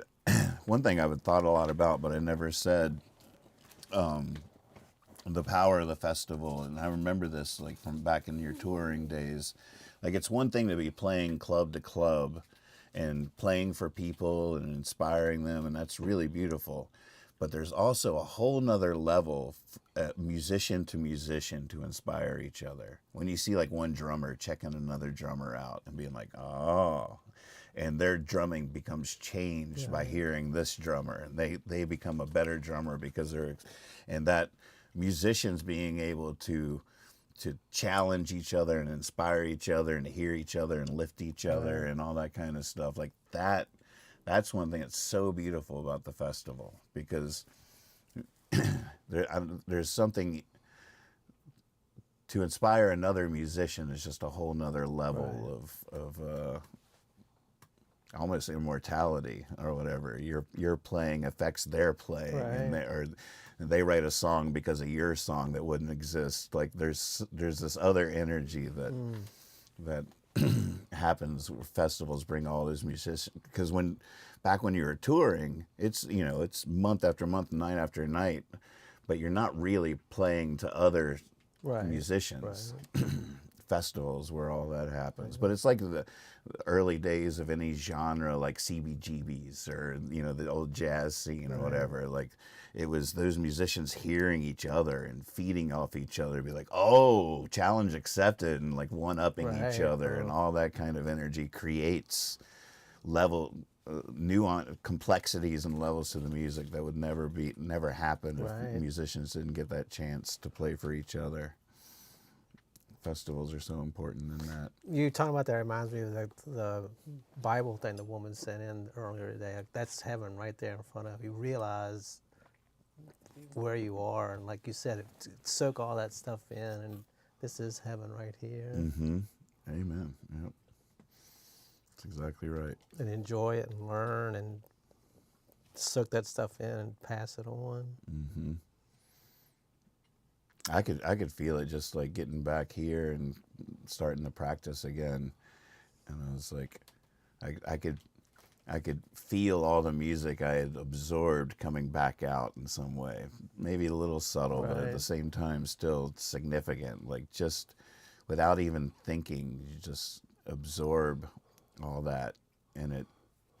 one thing I've thought a lot about, but I never said, the power of the festival. And I remember this like from back in your touring days. Like, it's one thing to be playing club to club and playing for people and inspiring them, and that's really beautiful. But there's also a whole nother level, musician to musician, to inspire each other. When you see like one drummer checking another drummer out and being like, oh, and their drumming becomes changed by hearing this drummer, and they become a better drummer because and that musicians being able to challenge each other and inspire each other and hear each other and lift each other and all that kind of stuff like that. That's one thing that's so beautiful about the festival, because there's something to inspire another musician is just a whole nother level of almost immortality or whatever. Your playing affects their playing, and they write a song because of your song that wouldn't exist. Like there's this other energy that happens where festivals bring all those musicians, because back when you were touring, it's month after month, night after night, but you're not really playing to other musicians. Festivals where all that happens, but it's like the early days of any genre, like CBGBs or the old jazz scene or whatever. Like, it was those musicians hearing each other and feeding off each other, be like, oh, challenge accepted, and like one-upping each other, and all that kind of energy creates nuance, complexities and levels to the music that would never happen if musicians didn't get that chance to play for each other. Festivals are so important in that. You talking about that reminds me of the Bible thing the woman sent in earlier today. Like, that's heaven right there in front of you. Realize where you are, and like you said, soak all that stuff in, and this is heaven right here. Mm-hmm. Amen. Yep. That's exactly right. And enjoy it and learn and soak that stuff in and pass it on. Mm-hmm. I could feel it just like getting back here and starting to practice again, and I was like, I could feel all the music I had absorbed coming back out in some way, maybe a little subtle, but at the same time still significant. Like, just without even thinking, you just absorb all that, and it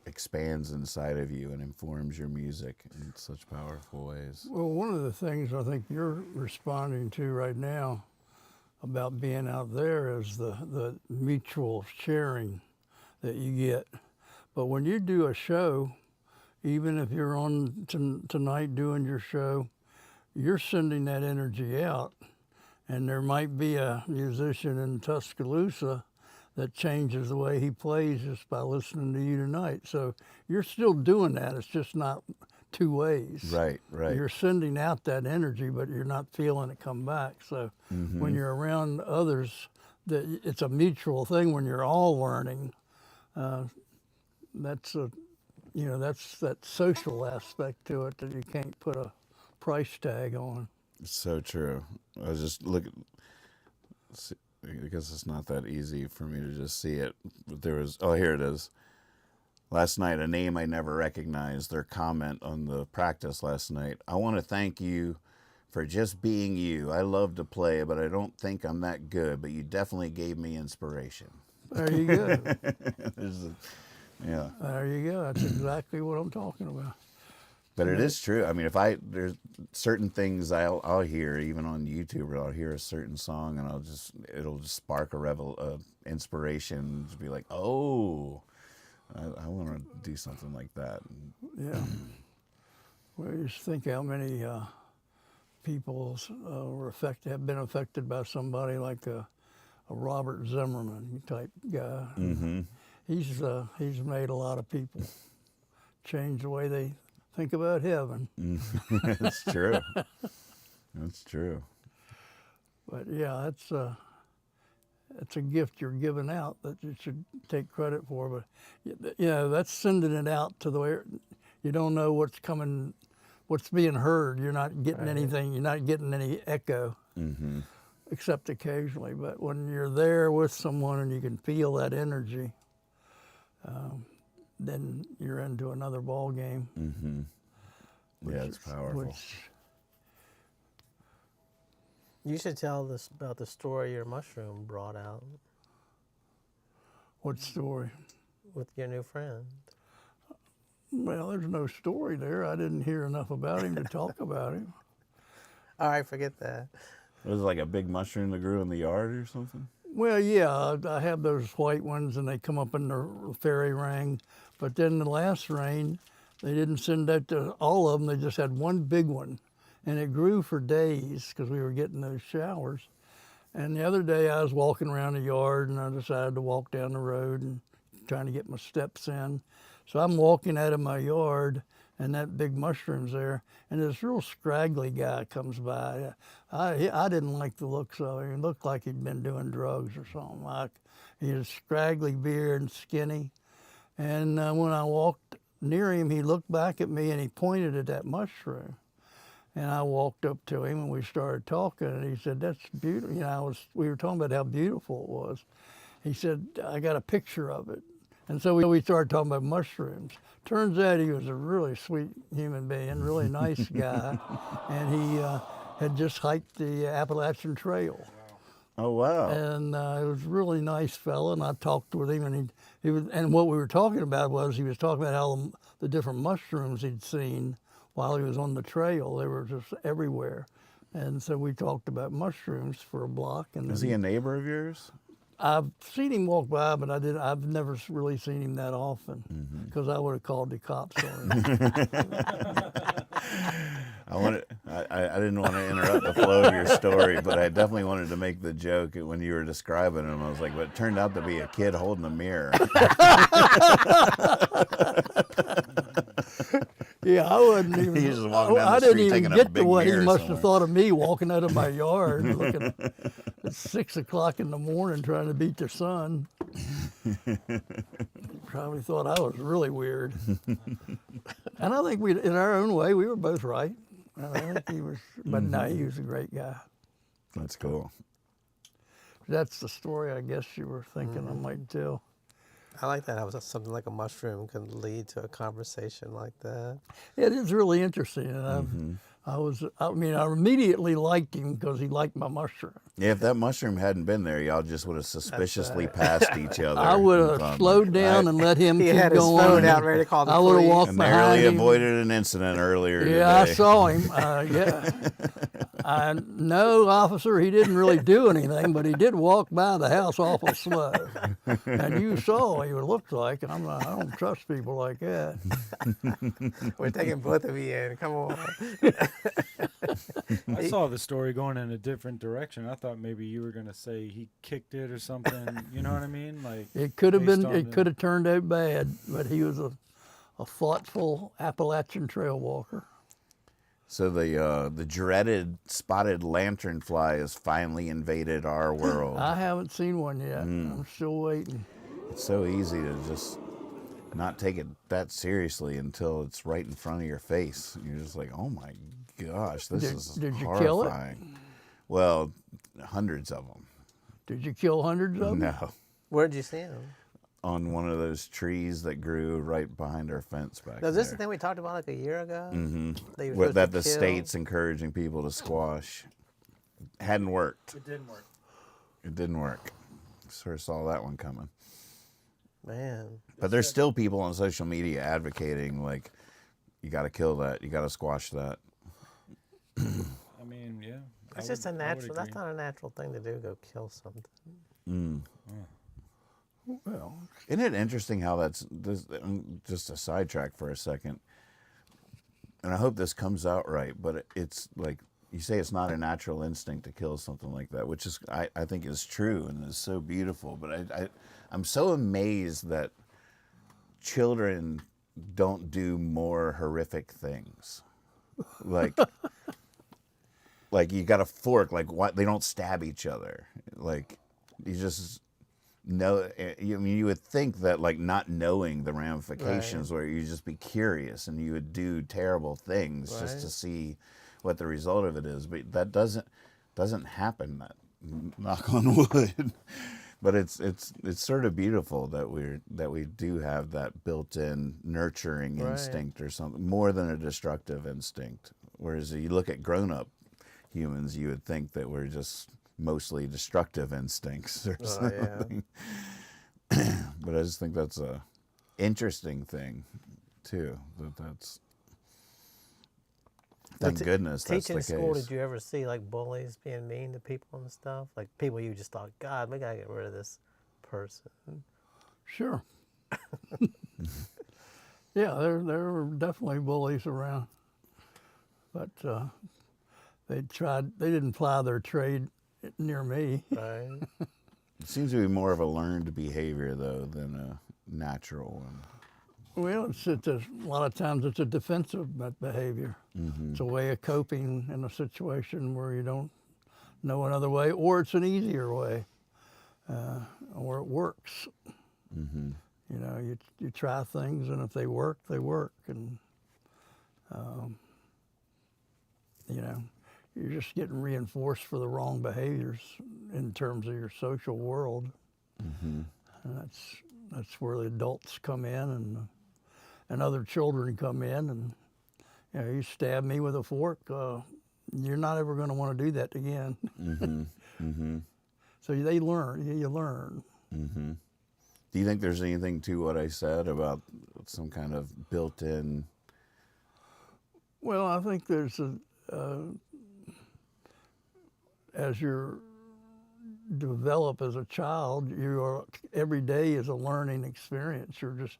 expands inside of you and informs your music in such powerful ways. Well, one of the things I think you're responding to right now about being out there is the mutual sharing that you get. But when you do a show, even if you're on tonight doing your show, you're sending that energy out. And there might be a musician in Tuscaloosa that changes the way he plays just by listening to you tonight. So you're still doing that. It's just not two ways. Right. You're sending out that energy, but you're not feeling it come back. So when you're around others, it's a mutual thing. When you're all learning, that's that social aspect to it that you can't put a price tag on. It's so true. I was just looking. I guess it's not that easy for me to just see it. But here it is. Last night, a name I never recognized, their comment on the practice last night. I want to thank you for just being you. I love to play, but I don't think I'm that good, but you definitely gave me inspiration. There you go. Yeah. There you go. That's exactly what I'm talking about. But it is true. I mean, there's certain things I'll hear even on YouTube, or I'll hear a certain song and it'll just spark a inspiration to be like, oh, I want to do something like that. Yeah. Well, you just think how many people have been affected by somebody like a Robert Zimmerman type guy. Mm-hmm. He's made a lot of people change the way they think about heaven. That's true. That's true. But yeah, it's a gift you're giving out that you should take credit for. But that's sending it out to the way you don't know what's coming, what's being heard. You're not getting anything. You're not getting any echo, except occasionally. But when you're there with someone and you can feel that energy, then you're into another ball game. Yeah, it's powerful. You should tell us about the story your mushroom brought out What story? with your new friend. Well, there's no story there. I didn't hear enough about him to talk about him. All right, forget that. Was it like a big mushroom that grew in the yard or something? Well, yeah, I have those white ones, and they come up in the fairy ring. But then the last rain, they didn't send out to all of them. They just had one big one, and it grew for days because we were getting those showers. And the other day, I was walking around the yard, and I decided to walk down the road and trying to get my steps in. So I'm walking out of my yard, and that big mushroom's there, and this real scraggly guy comes by. I didn't like the looks of him. He looked like he'd been doing drugs or something. He had a scraggly beard and skinny. And when I walked near him, he looked back at me and he pointed at that mushroom. And I walked up to him and we started talking, and he said, "That's beautiful." We were talking about how beautiful it was. He said, "I got a picture of it." And so we started talking about mushrooms. Turns out he was a really sweet human being, really nice guy, and he had just hiked the Appalachian Trail. Oh, wow. And it was a really nice fella, and I talked with him, and and what we were talking about was he was talking about how the different mushrooms he'd seen while he was on the trail. They were just everywhere. And so we talked about mushrooms for a block. And Is he a neighbor of yours? I've seen him walk by, but I've never really seen him that often because I would have called the cops on him. I didn't want to interrupt the flow of your story, but I definitely wanted to make the joke when you were describing him. I was like, but it turned out to be a kid holding a mirror. Yeah, I wasn't even. He just walked down the I didn't street even taking a get to big what he mirror must somewhere. have thought of me walking out of my yard looking at 6 o'clock in the morning trying to beat the sun. Probably thought I was really weird. And I think in our own way, we were both right. I think he was, but no, he was a great guy. That's cool. That's the story I guess you were thinking I might tell. I like that. How something like a mushroom can lead to a conversation like that. It is really interesting, and I immediately liked him because he liked my mushroom. Yeah, if that mushroom hadn't been there, y'all just would have suspiciously passed each other. I would have slowed down and let him He keep had his going. phone out ready to call the I would have police. walked and behind narrowly him. avoided an incident earlier today. Yeah, I saw him. No, officer, he didn't really do anything, but he did walk by the house awful slow. And you saw what he looked like, and I don't trust people like that. We're taking both of you in. Come on. I saw the story going in a different direction. I thought maybe you were going to say he kicked it or something. You know what I mean? Like It could have based been. on It could have turned out bad, but he was a thoughtful Appalachian Trail walker. So the dreaded spotted lanternfly has finally invaded our world. I haven't seen one yet. I'm still waiting. It's so easy to just not take it that seriously until it's right in front of your face. You're just like, oh my gosh, this is Did you horrifying. kill it? Well, hundreds of them. Did you kill hundreds of them? No, Where'd you see him? on one of those trees that grew right behind our fence back Now, is this the there. thing we talked about like a year ago? That the state's encouraging people to squash. Hadn't worked. It didn't work. It didn't work. Sort of saw that one coming. Man. But there's still people on social media advocating, like, you got to kill that. You got to squash that. I mean, yeah. It's just a natural, that's not a natural thing to do, go kill something. Well, Isn't it interesting how just a sidetrack for a second, and I hope this comes out right, but it's like, you say it's not a natural instinct to kill something like that, which is, I think is true and is so beautiful, but I'm so amazed that children don't do more horrific things. Like, like you got a fork, like why they don't stab each other. Like, you just know, I mean, you would think that like not knowing the ramifications, where you'd just be curious and you would do terrible things just to see what the result of it is. But that doesn't happen. That, knock on wood. But it's sort of beautiful that we do have that built-in nurturing instinct or something, more than a destructive instinct. Whereas if you look at grown-up humans, you would think that we're just mostly destructive instincts or something. Yeah. But I just think that's a interesting thing too. Thank goodness that's the case. Teaching school, did you ever see like bullies being mean to people and stuff? Like people you just thought, God, we gotta get rid of this person. Sure. Yeah, there were definitely bullies around, but they didn't ply their trade near me. Right. It seems to be more of a learned behavior though than a natural one. Well, it's a lot of times it's a defensive behavior. Mm-hmm. It's a way of coping in a situation where you don't know another way, or it's an easier way, or it works. Mm-hmm. You know, you try things, and if they work, they work, and you know, you're just getting reinforced for the wrong behaviors in terms of your social world. Mm-hmm. And that's where the adults come in and other children come in, and you know, you stab me with a fork, you're not ever going to want to do that again. Mm-hmm. Mm-hmm. So they learn, you learn. Mm-hmm. Do you think there's anything to what I said about some kind of built-in? Well, I think there's as you develop as a child, every day is a learning experience. You're just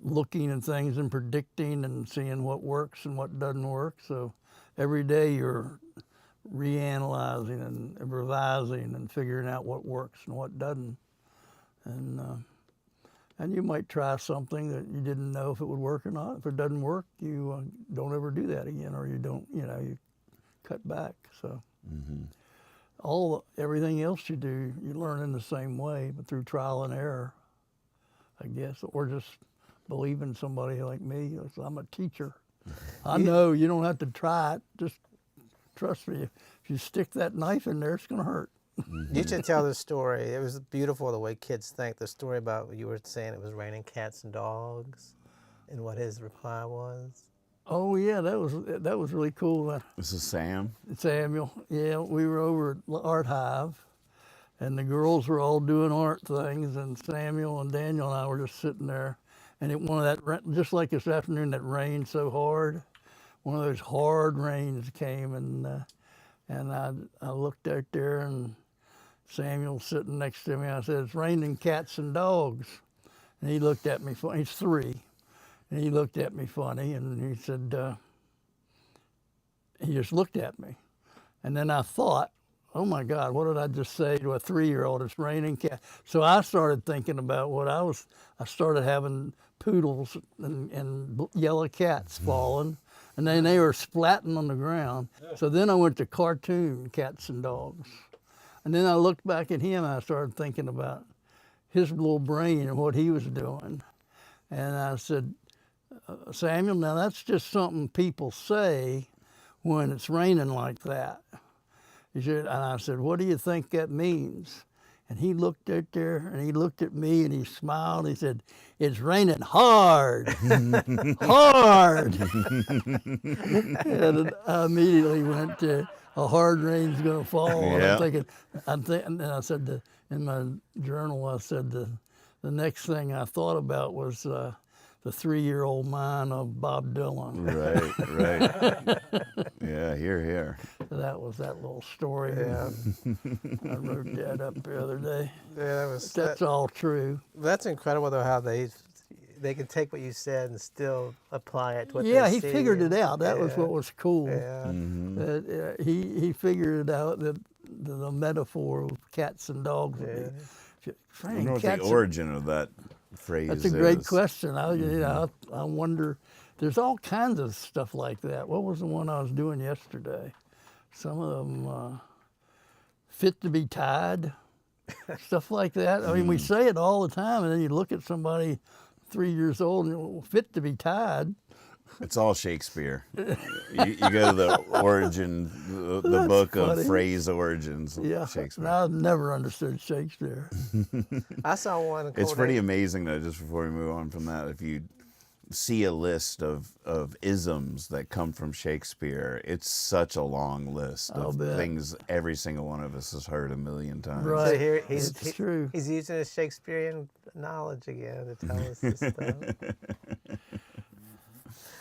looking at things and predicting and seeing what works and what doesn't work. So every day you're reanalyzing and revising and figuring out what works and what doesn't. And you might try something that you didn't know if it would work or not. If it doesn't work, you don't ever do that again, or you cut back. So everything else you do, you learn in the same way, but through trial and error, I guess, or just believe in somebody like me. I'm a teacher. I know you don't have to try it. Just trust me. If you stick that knife in there, it's going to hurt. You should tell the story. It was beautiful the way kids think. The story about what you were saying, it was raining cats and dogs, and what his reply was. Oh yeah, that was really cool. This is Sam. Samuel. Yeah, we were over at Art Hive, and the girls were all doing art things, and Samuel and Daniel and I were just sitting there. And just like this afternoon, that rained so hard, one of those hard rains came, and I looked out there, and Samuel's sitting next to me. I said, "It's raining cats and dogs," and he looked at me funny. He's 3, and he looked at me funny, and he said, he just looked at me, and then I thought, oh my God, what did I just say to a 3-year-old? It's raining cats. So I started thinking about I started having poodles and yellow cats falling, and then they were splatting on the ground. So then I went to cartoon cats and dogs. And then I looked back at him, and I started thinking about his little brain and what he was doing. And I said, Samuel, now that's just something people say when it's raining like that. He said, and I said, what do you think that means? And he looked out there, and he looked at me, and he smiled. He said, it's raining hard, hard. And I immediately went to, a hard rain's going to fall. Yeah. And I said, in my journal, I said, the next thing I thought about was the 3-year-old mind of Bob Dylan. Right. Yeah, here. That was that little story. Yeah. I wrote that up the other day. Yeah, That's all true. That's incredible though, how they can take what you said and still apply it to what Yeah, they he see. figured it out. That was what was cool. Yeah. Mm-hmm. He figured it out, that the metaphor of cats and dogs. Yeah. I wonder what the origin of that phrase That's a great is. question. I wonder. There's all kinds of stuff like that. What was the one I was doing yesterday? Some of them fit to be tied, stuff like that. I mean, we say it all the time, and then you look at somebody 3 years old and fit to be tied. It's all Shakespeare. you go to the origin, the book funny. of phrase origins. Yeah, Shakespeare. I've never understood Shakespeare. I saw one. It's quoted- pretty amazing, though, just before we move on from that, if you see a list of isms that come from Shakespeare, it's such a long list of bet. things every single one of us has heard a million times. Right. So here It's true. He's using his Shakespearean knowledge again to tell us this stuff.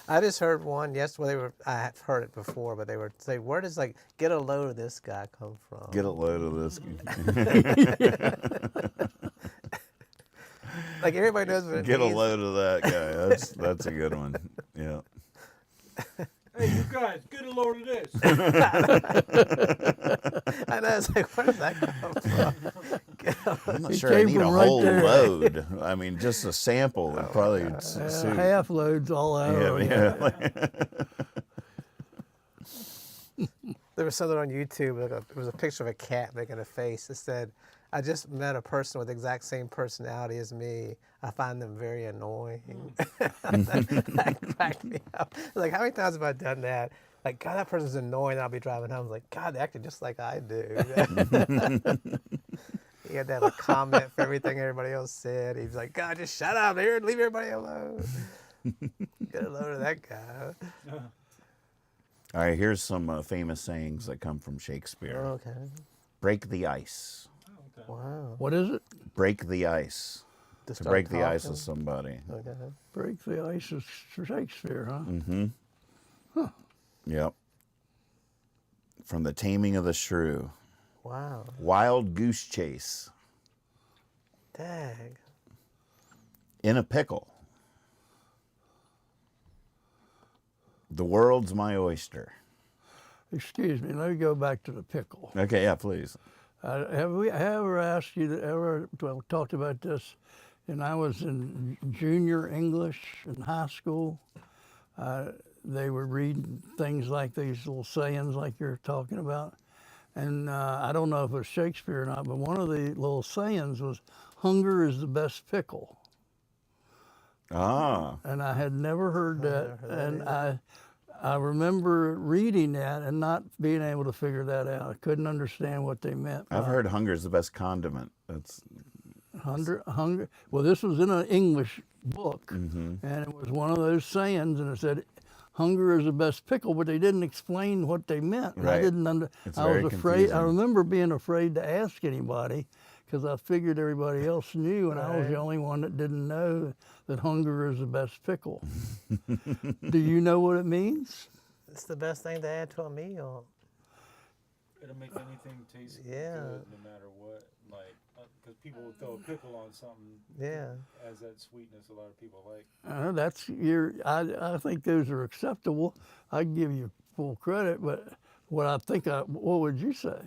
I just heard one yesterday. I have heard it before, but they were saying, "Where does like get a load of this guy come from?" Get a load of this. Like everybody knows what it Get a means. load of that guy. That's a good one. Yeah. Hey, you guys, get a load of this. I know. It's like, where does that come from? I'm not It sure I came need a from right whole there. load. I mean, just a sample would probably suit. Half loads all out. Yeah. There was something on YouTube. It was a picture of a cat making a face. It said, "I just met a person with the exact same personality as me. I find them very annoying." That cracked me up. Like, how many times have I done that? Like, God, that person's annoying. I'll be driving home. I was like, God, they acted just like I do. He had to have a comment for everything everybody else said. He was like, God, just shut up here and leave everybody alone. Get a load of that guy. All right, here's some famous sayings that come from Shakespeare. Okay. Break the ice. Wow. What is it? Break the ice. To start break the ice talking? with somebody. Okay. Break the ice of Shakespeare, huh? Mm-hmm. Yep. From The Taming of the Shrew. Wow. Wild Goose Chase. Dag. In a Pickle. The World's My Oyster. Excuse me, let me go back to the pickle. Okay, yeah, please. Have we ever asked you to talked about this? And I was in junior English in high school. They were reading things like these little sayings like you're talking about. And I don't know if it was Shakespeare or not, but one of the little sayings was, "Hunger is the best pickle." Ah. And I had never heard that. And I remember reading that and not being able to figure that out. I couldn't understand what they meant. I've heard hunger is the best condiment. That's Hunger. Well, this was in an English book, Mm-hmm. and it was one of those sayings, and it said, "Hunger is the best pickle," but they didn't explain what they meant. And I Right. didn't It's I was very afraid. I confusing. remember being afraid to ask anybody because I figured everybody else knew, and I was the Right. only one that didn't know that hunger is the best pickle. Do you know what it means? It's the best thing to add to a meal. It'll make anything taste Yeah. good no matter what. Like, because people will throw a pickle on something. Yeah. As that sweetness a lot of people like. That's I think those are acceptable. I give you full credit, but what would you say?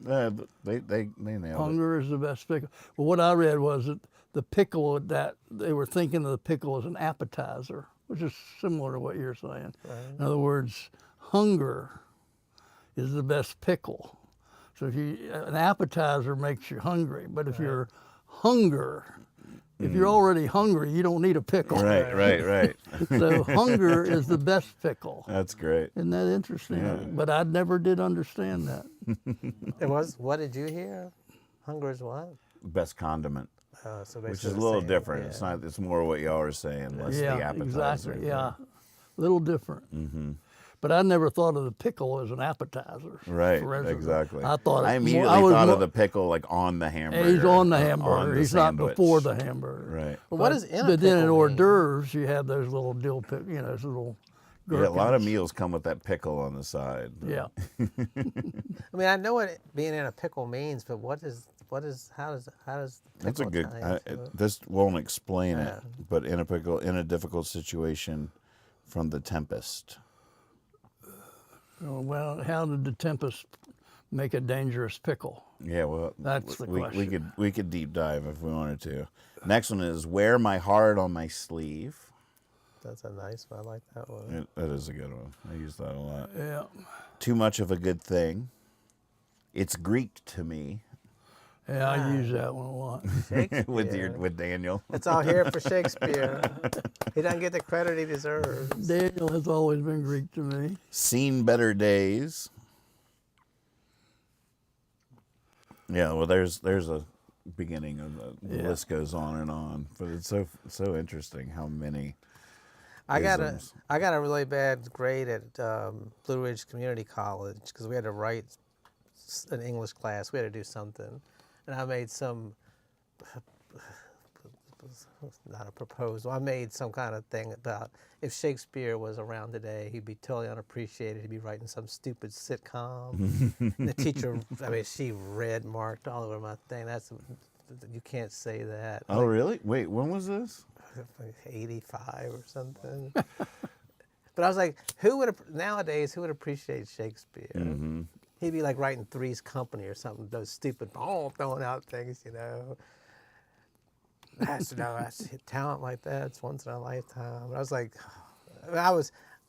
they nailed it. Hunger is the best pickle. Well, what I read was that the pickle, that they were thinking of the pickle as an appetizer, which is similar to what you're saying. In other words, hunger is the best pickle. So an appetizer makes you hungry, but if you're if you're already hungry, you don't need a pickle. Right. So hunger is the best pickle. That's great. Isn't that interesting? Yeah. But I never did understand that. It was, what did you hear? Hunger is what? Best condiment, So which basically is a the little same, different. yeah. It's not. It's more what y'all are saying. Less the appetizer. exactly. Yeah, a little different. Mm-hmm. But I never thought of the pickle as an appetizer. Right. for instance. Exactly. I thought I it more- immediately I was thought more- of the pickle like on the hamburger. He's on the on hamburger. the He's not sandwich. before the hamburger. Right. But what does in a But then in pickle hors mean? d'oeuvres, you have those little those little. Yeah, a lot of gherkins. meals come with that pickle on the side. Yeah. I mean, I know what being in a pickle means, but how does That's a pickle good. tie into it? This won't explain it, Yeah. but in a difficult situation, from The Tempest. Oh, well, how did the tempest make a dangerous pickle? Yeah, well, That's the question. we could deep dive if we wanted to. Next one is wear my heart on my sleeve. That's a nice one. I like that one. That is a good one. I use that a lot. Yeah. Too much of a good thing. It's Greek to me. Yeah, I use that one a lot. with Daniel. It's all here for Shakespeare. He doesn't get the credit he deserves. Daniel has always been Greek to me. Seen better days. Yeah, well, there's a beginning of the list goes on and on, but it's so interesting how many. I got isms. a really bad grade at Blue Ridge Community College because we had to write an English class. We had to do something, and I made some. Not a proposal. I made some kind of thing about if Shakespeare was around today, he'd be totally unappreciated. He'd be writing some stupid sitcom. And the teacher, I mean, she red marked all over my thing. You can't say that. Oh, really? Wait, when was this? Like 85 or something. But I was like, nowadays, who would appreciate Shakespeare? Mm-hmm. He'd be like writing Three's Company or something, those stupid, throwing out things, you know. That's talent like that. It's once in a lifetime. And I was like,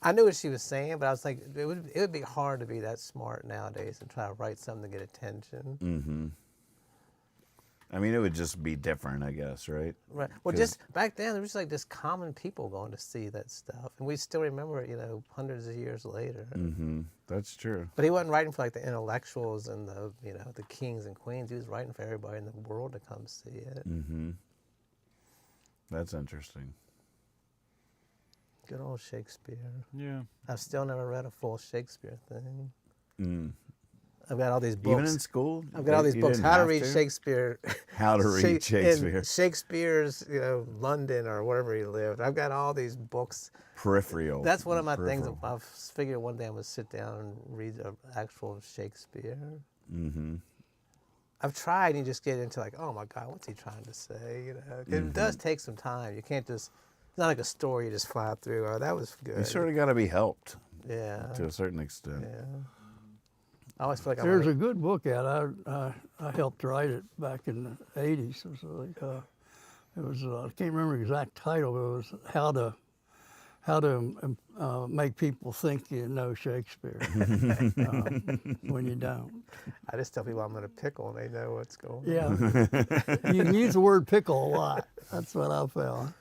I knew what she was saying, but I was like, it would be hard to be that smart nowadays and try to write something to get attention. Mm-hmm. I mean, it would just be different, I guess, right? Right. Well, just back then, there was like just common people going to see that stuff, and we still remember it, you know, hundreds of years later. Mm-hmm. That's true. But he wasn't writing for like the intellectuals and the kings and queens. He was writing for everybody in the world to come see it. Mm-hmm. That's interesting. Good old Shakespeare. Yeah. I've still never read a full Shakespeare thing. Mm. I've got all these books. Even in school? I've got all these You books. didn't How to have read Shakespeare. How to read Shakespeare. In Shakespeare's, London or wherever he lived. I've got all these books. Peripheral. That's one of my things. I've figured one day I'm going to sit down and read an actual Shakespeare. Mm-hmm. I've tried and you just get into like, oh my God, what's he trying to say? You know, it does take some time. You can't just, it's not like a story you just fly through. Oh, that was good. You sort of got to be helped. Yeah. To a certain extent. Yeah. I always feel like There's a good book out. I helped write it back in the 80s. It was I can't remember the exact title, but it was how to make people think you know Shakespeare when you don't. I just tell people I'm going to pickle and they know what's going on. Yeah. You can use the word pickle a lot. That's what I found.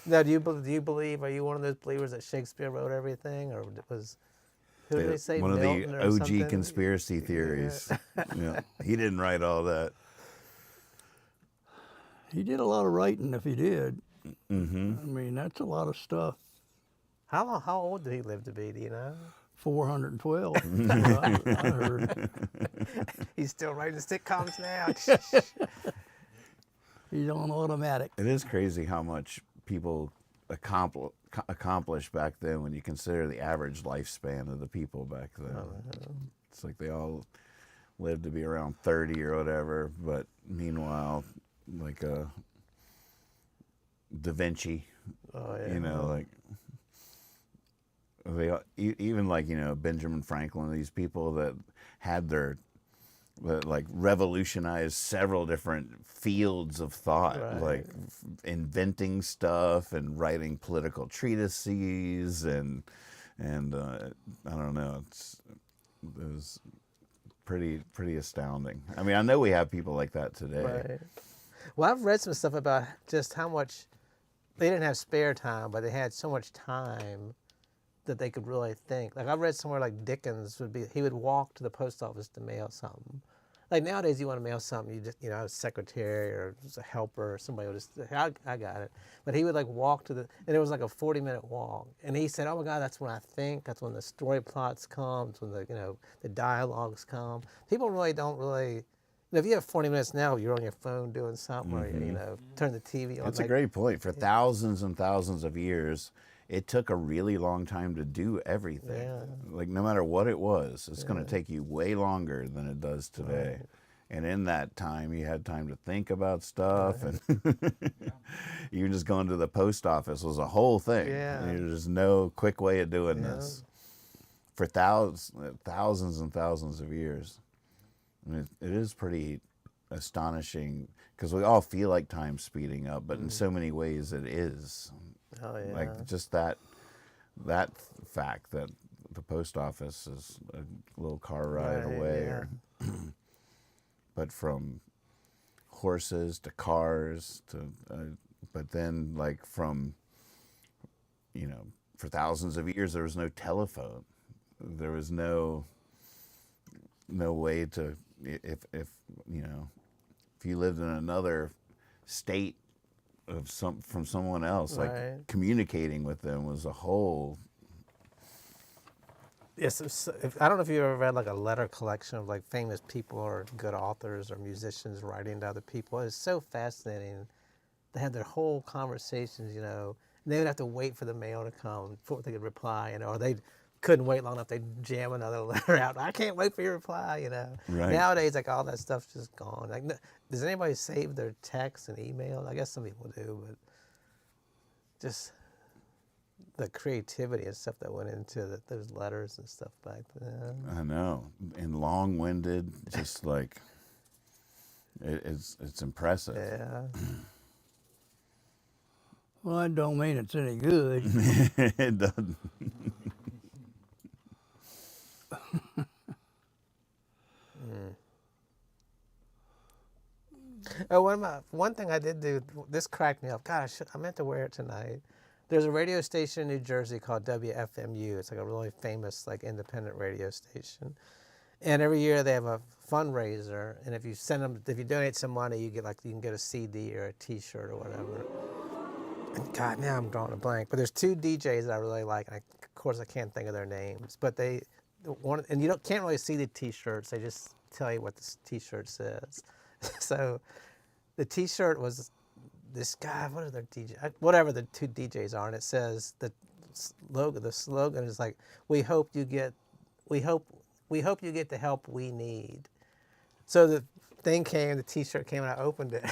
Now, do you believe? Are you one of those believers that Shakespeare wrote everything, or who did they say? One Milton of or the OG something? conspiracy theories. Yeah. He didn't write all that. He did a lot of writing if he did. Mm-hmm. I mean, that's a lot of stuff. How old did he live to be? Do you know? 412. I heard. He's still writing sitcoms now. He's on automatic. It is crazy how much people accomplished back then when you consider the average lifespan of the people back then. It's like they all lived to be around 30 or whatever, but meanwhile, like Da Vinci, like they even like Benjamin Franklin, these people that had that like revolutionized several different fields of thought, Right. like inventing stuff and writing political treatises and I don't know, it was pretty astounding. I mean, I know we have people like that today. Right. Well, I've read some stuff about just how much they didn't have spare time, but they had so much time that they could really think. Like I read somewhere like Dickens he would walk to the post office to mail something. Like nowadays you want to mail something, you just, a secretary or just a helper or somebody would just, I got it. But he would like walk and it was like a 40-minute walk. And he said, oh my God, that's when I think, that's when the story plots come, that's when the dialogues come. People don't really, if you have 40 minutes now, you're on your phone doing something or, turn the TV on. That's a great point. For thousands and thousands of years, it took a really long time to do everything. Yeah. Like no matter what it was, it's going to take you way longer than it does today. Right. And in that time, you had time to think about stuff, and even just going to the post office was a whole thing. Yeah. There's no quick way of doing this. for thousands and thousands of years. I mean, it is pretty astonishing because we all feel like time's speeding up, but in so many ways it is. Oh yeah. Like just that fact that the post office is a little car ride Right, away, yeah. or but from horses to cars to, but then like from, for thousands of years there was no telephone, there was no way to, if you lived in another state from someone else, like Right. communicating with them was a whole. Yes, I don't know if you ever read like a letter collection of like famous people or good authors or musicians writing to other people. It's so fascinating. They had their whole conversations, and they would have to wait for the mail to come before they could reply, or they couldn't wait long enough. They'd jam another letter out. I can't wait for your reply, Right. Nowadays, like all that stuff's just gone. Like, does anybody save their texts and emails? I guess some people do, but just the creativity and stuff that went into those letters and stuff back then. I know, and long-winded, just like it's impressive. Yeah. Well, that don't mean it's any good. It doesn't. Oh, one thing I did do, this cracked me up. God, I meant to wear it tonight. There's a radio station in New Jersey called WFMU. It's like a really famous, like independent radio station. And every year they have a fundraiser. And if you donate some money, you can get a CD or a T-shirt or whatever. And God, now I'm drawing a blank. But there's two DJs that I really like. And of course, I can't think of their names. But and you can't really see the T-shirts. They just tell you what the T-shirt says. So the T-shirt was this guy, what are their DJ? Whatever the two DJs are, and it says the slogan is like, we hope you get the help we need. So the thing came, the T-shirt came, and I opened it.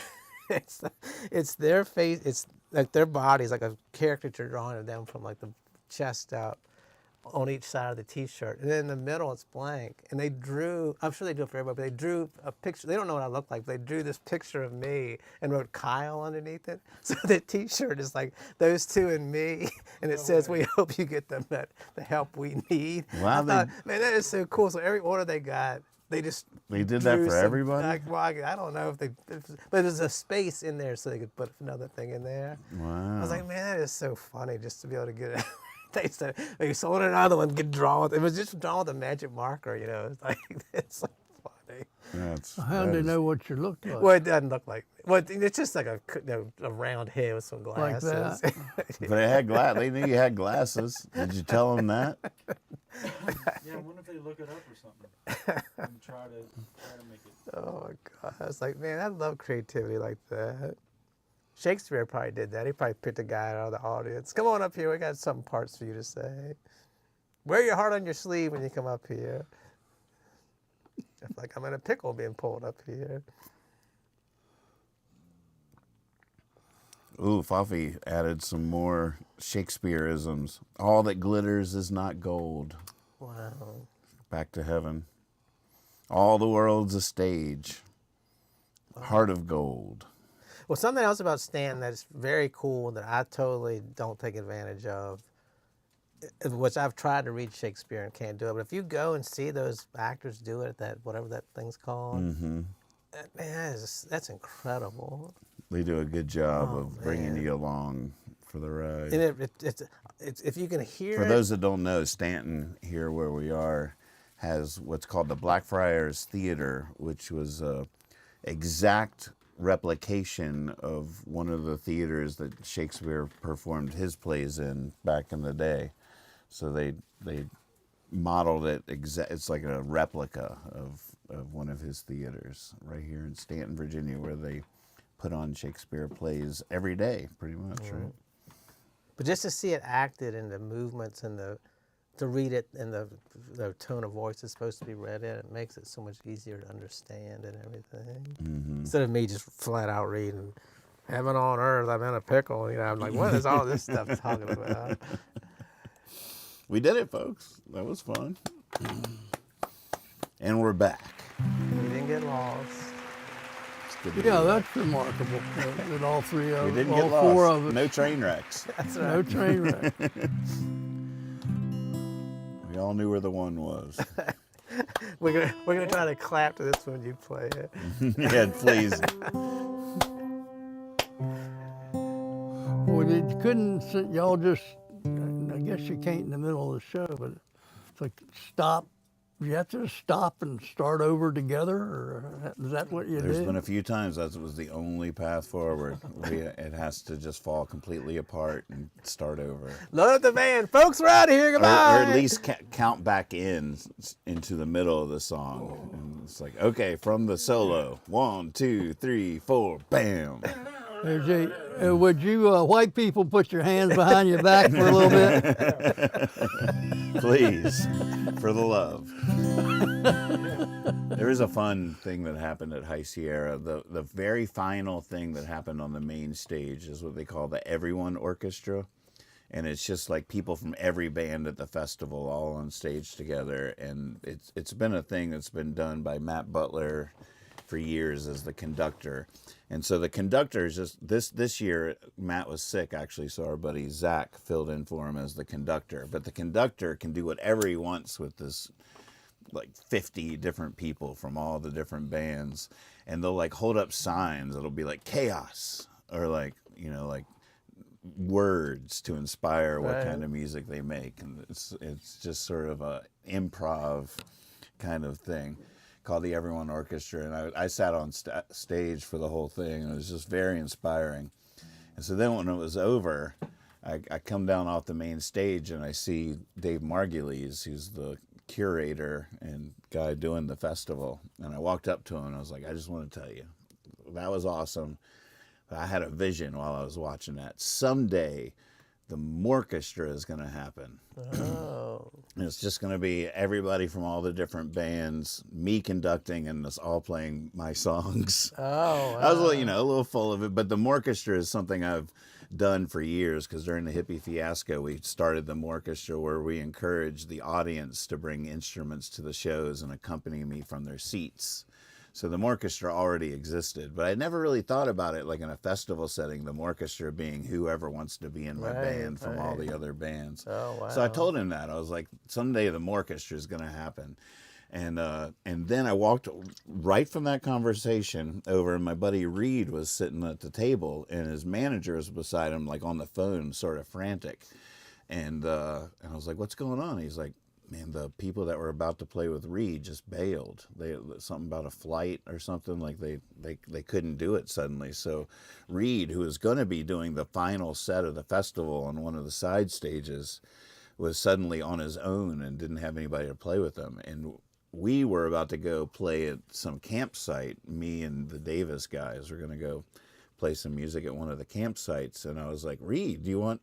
It's their face, it's like their bodies, like a caricature drawing of them from like the chest up on each side of the T-shirt, and then in the middle it's blank. And they drew, I'm sure they do it for everybody, but they drew a picture. They don't know what I look like, but they drew this picture of me and wrote Kyle underneath it. So the T-shirt is like those two and me, and it says, "We hope you get the help we need." Wow, I thought, man, that is so cool. So every order they got, they did that for everybody? I don't know but there's a space in there so they could put another thing in there. Wow. I was like, man, that is so funny just to be able to get it. They said they sold another one, could draw it. It was just drawn with a magic marker, It's like funny. How do they know what you look like? Well, it doesn't look like. Well, it's just like a round head with some Like glasses. that? But it had glass. They knew you had glasses. Did you tell them that? Yeah, I wonder if they look it up or something and try to make it. Oh my God! I was like, man, I love creativity like that. Shakespeare probably did that. He probably picked a guy out of the audience. Come on up here. We got some parts for you to say. Wear your heart on your sleeve when you come up here. I feel like I'm in a pickle being pulled up here. Ooh, Fafi added some more Shakespeareisms. All that glitters is not gold. Wow. Back to heaven. All the world's a stage. Heart of gold. Well, something else about Stanton that's very cool that I totally don't take advantage of, which I've tried to read Shakespeare and can't do it. But if you go and see those actors do it at whatever that thing's called, man, that's incredible. They do a good job of bringing you along for the ride. And it's if you can hear For those that don't know, Stanton, here where we are, has what's called the Blackfriars Theater, which was a exact replication of one of the theaters that Shakespeare performed his plays in back in the day. So they modeled it it's like a replica of one of his theaters right here in Stanton, Virginia, where they put on Shakespeare plays every day, pretty much, right? But just to see it acted and the movements and to read it and the tone of voice it's supposed to be read in, it makes it so much easier to understand and everything. Instead of me just flat out reading, heaven on earth, I'm in a pickle. I'm like, what is all this stuff talking about? We did it, folks. That was fun. And we're back. We didn't get lost. It's good to be Yeah, back. that's remarkable that all three of We us, didn't all get lost. four of us, No train wrecks. That's no right. train wreck. We all knew where the one was. We're gonna try to clap to this when you play it. Yeah, please. Well, you couldn't sit, y'all just, I guess you can't in the middle of the show, but it's like stop. You have to stop and start over together, or is that what you There's did? been a few times that was the only path forward. It has to just fall completely apart and start over. Load up the van, folks. We're out of here. Or Goodbye. at least count back into the middle of the song. And it's like, okay, from the solo. 1, 2, 3, 4, bam. Would you white people put your hands behind your back for a little bit? Please, for the love. There is a fun thing that happened at High Sierra. The very final thing that happened on the main stage is what they call the Everyone Orchestra. And it's just like people from every band at the festival all on stage together. And it's been a thing that's been done by Matt Butler for years as the conductor. And so the conductor is just, this year, Matt was sick actually, so our buddy Zach filled in for him as the conductor. But the conductor can do whatever he wants with this, like 50 different people from all the different bands. And they'll like hold up signs that'll be like chaos, or like, you know, like words to inspire what Right. kind of music they make. And it's just sort of a improv kind of thing called the Everyone Orchestra, and I sat on stage for the whole thing, and it was just very inspiring. And so then when it was over, I come down off the main stage, and I see Dave Margulies, who's the curator and guy doing the festival, and I walked up to him, and I was like, I just want to tell you, that was awesome. But I had a vision while I was watching that. Someday, the Morchestra is going to happen. Oh. And it's just going to be everybody from all the different bands, me conducting, and us all playing my songs. Oh. I was a little full of it, but the Morchestra is something I've done for years, because during the hippie fiasco, we started the Morchestra, where we encouraged the audience to bring instruments to the shows and accompany me from their seats. So the Morchestra already existed, but I never really thought about it like in a festival setting, the Morchestra being whoever wants to be in my Right, band from all right. the other bands. Oh, wow. So I told him that. I was like, someday the Morchestra is going to happen. And then I walked right from that conversation over, and my buddy Reed was sitting at the table, and his manager was beside him, like on the phone, sort of frantic. And I was like, what's going on? He's like, man, the people that were about to play with Reed just bailed. Something about a flight or something, like they couldn't do it suddenly. So Reed, who was going to be doing the final set of the festival on one of the side stages, was suddenly on his own and didn't have anybody to play with him. And we were about to go play at some campsite. Me and the Davis guys were going to go play some music at one of the campsites. And I was like, Reed, do you want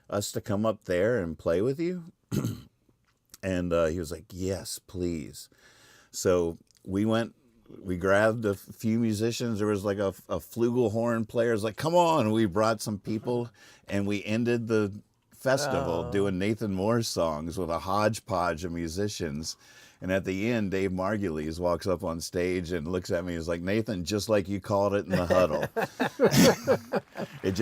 us to come up there and play with you? And he was like, yes, please. So we grabbed a few musicians. There was like a flugelhorn player. It was like, come on. We brought some people, and we ended the festival doing Nathan Moore's songs with a hodgepodge of musicians. And at the end, Dave Margulies walks up on stage and looks at me and is like, Nathan, just like you called it in the huddle. It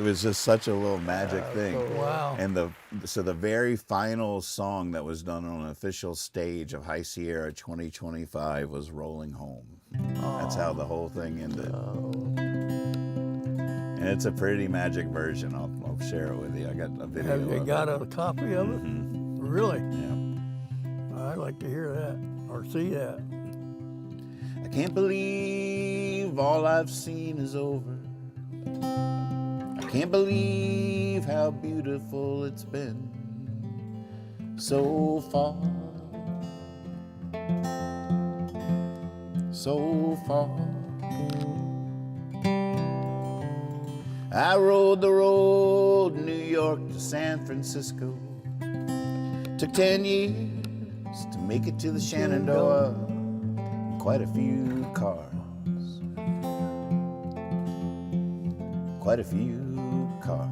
was just such a little magic thing. Wow. And so the very final song that was done on an official stage of High Sierra 2025 was Rolling Home. That's how the whole thing ended. And it's a pretty magic version. I'll share it with you. I got a video Have you of got it. a copy of it? Really? Yeah. I'd like to hear that or see that. I can't believe all I've seen is over. I can't believe how beautiful it's been so far. So far. I rode the road, New York to San Francisco. Took 10 years to make it to the Shenandoah. Quite a few cars. Quite a few cars.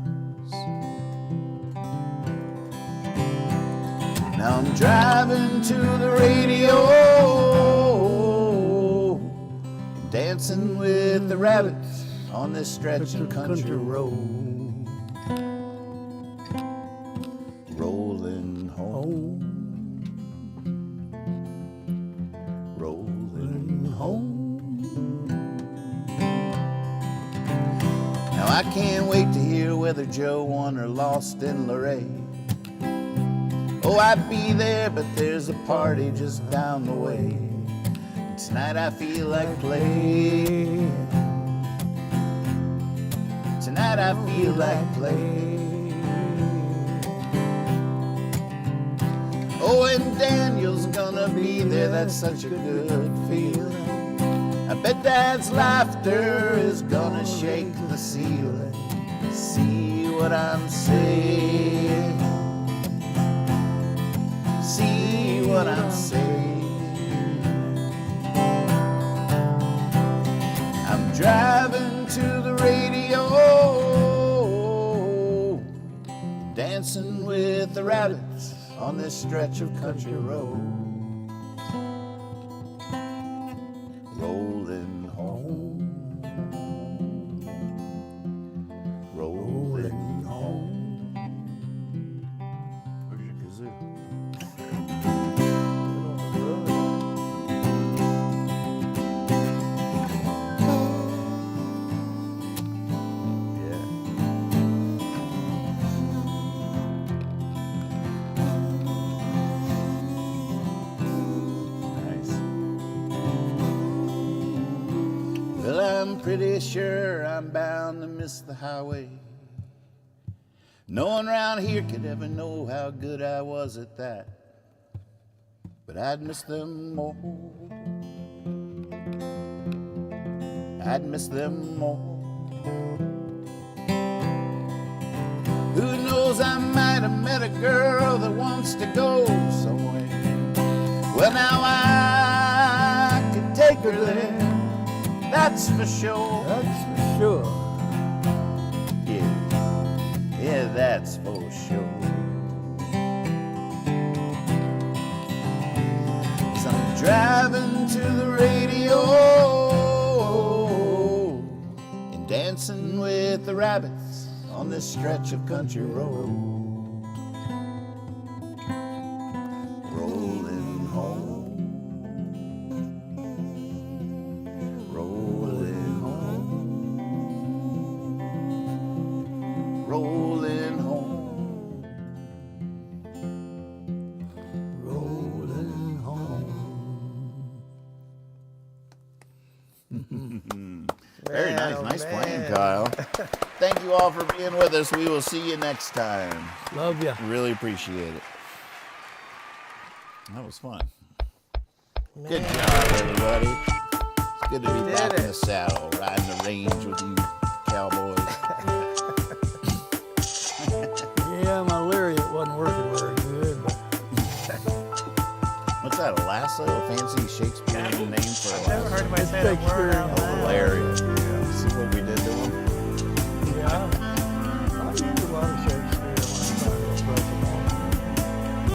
Now I'm driving to the radio, dancing with the rabbits on this stretch of country road. Rolling home, rolling home. Now I can't wait to hear whether Joe won or lost in Luray. Oh, I'd be there, but there's a party just down the way. Tonight I feel like playing. Tonight I feel like playing. Oh, and Daniel's gonna be there, that's such a good feeling. I bet Dad's laughter is gonna shake the ceiling. See what I'm saying? See what I'm saying? I'm driving to the radio, dancing with the rabbits on this stretch of country road. Rolling home, rolling home. Where's your kazoo? I'm pretty sure I'm bound to miss the highway. No one around here could ever know how good I was at that, but I'd miss them more. I'd miss them more. Who knows, I might have met a girl that wants to go somewhere. Well, now I could take her there. That's for sure. That's for sure. Yeah, that's for sure. So I'm driving to the radio and dancing with the rabbits on this stretch of country road. Rolling home. Rolling home, rolling home. Very nice, nice playing, Kyle. Thank you all for being with us. We will see you next time. Love ya. Really appreciate it. That was fun. Good job, everybody. It's good to be back in the saddle, riding the range with you cowboys. Yeah, my lariat wasn't working very good, but What's that, a lasso? A fancy Shakespearean name for a lasso? Never heard anybody say that word out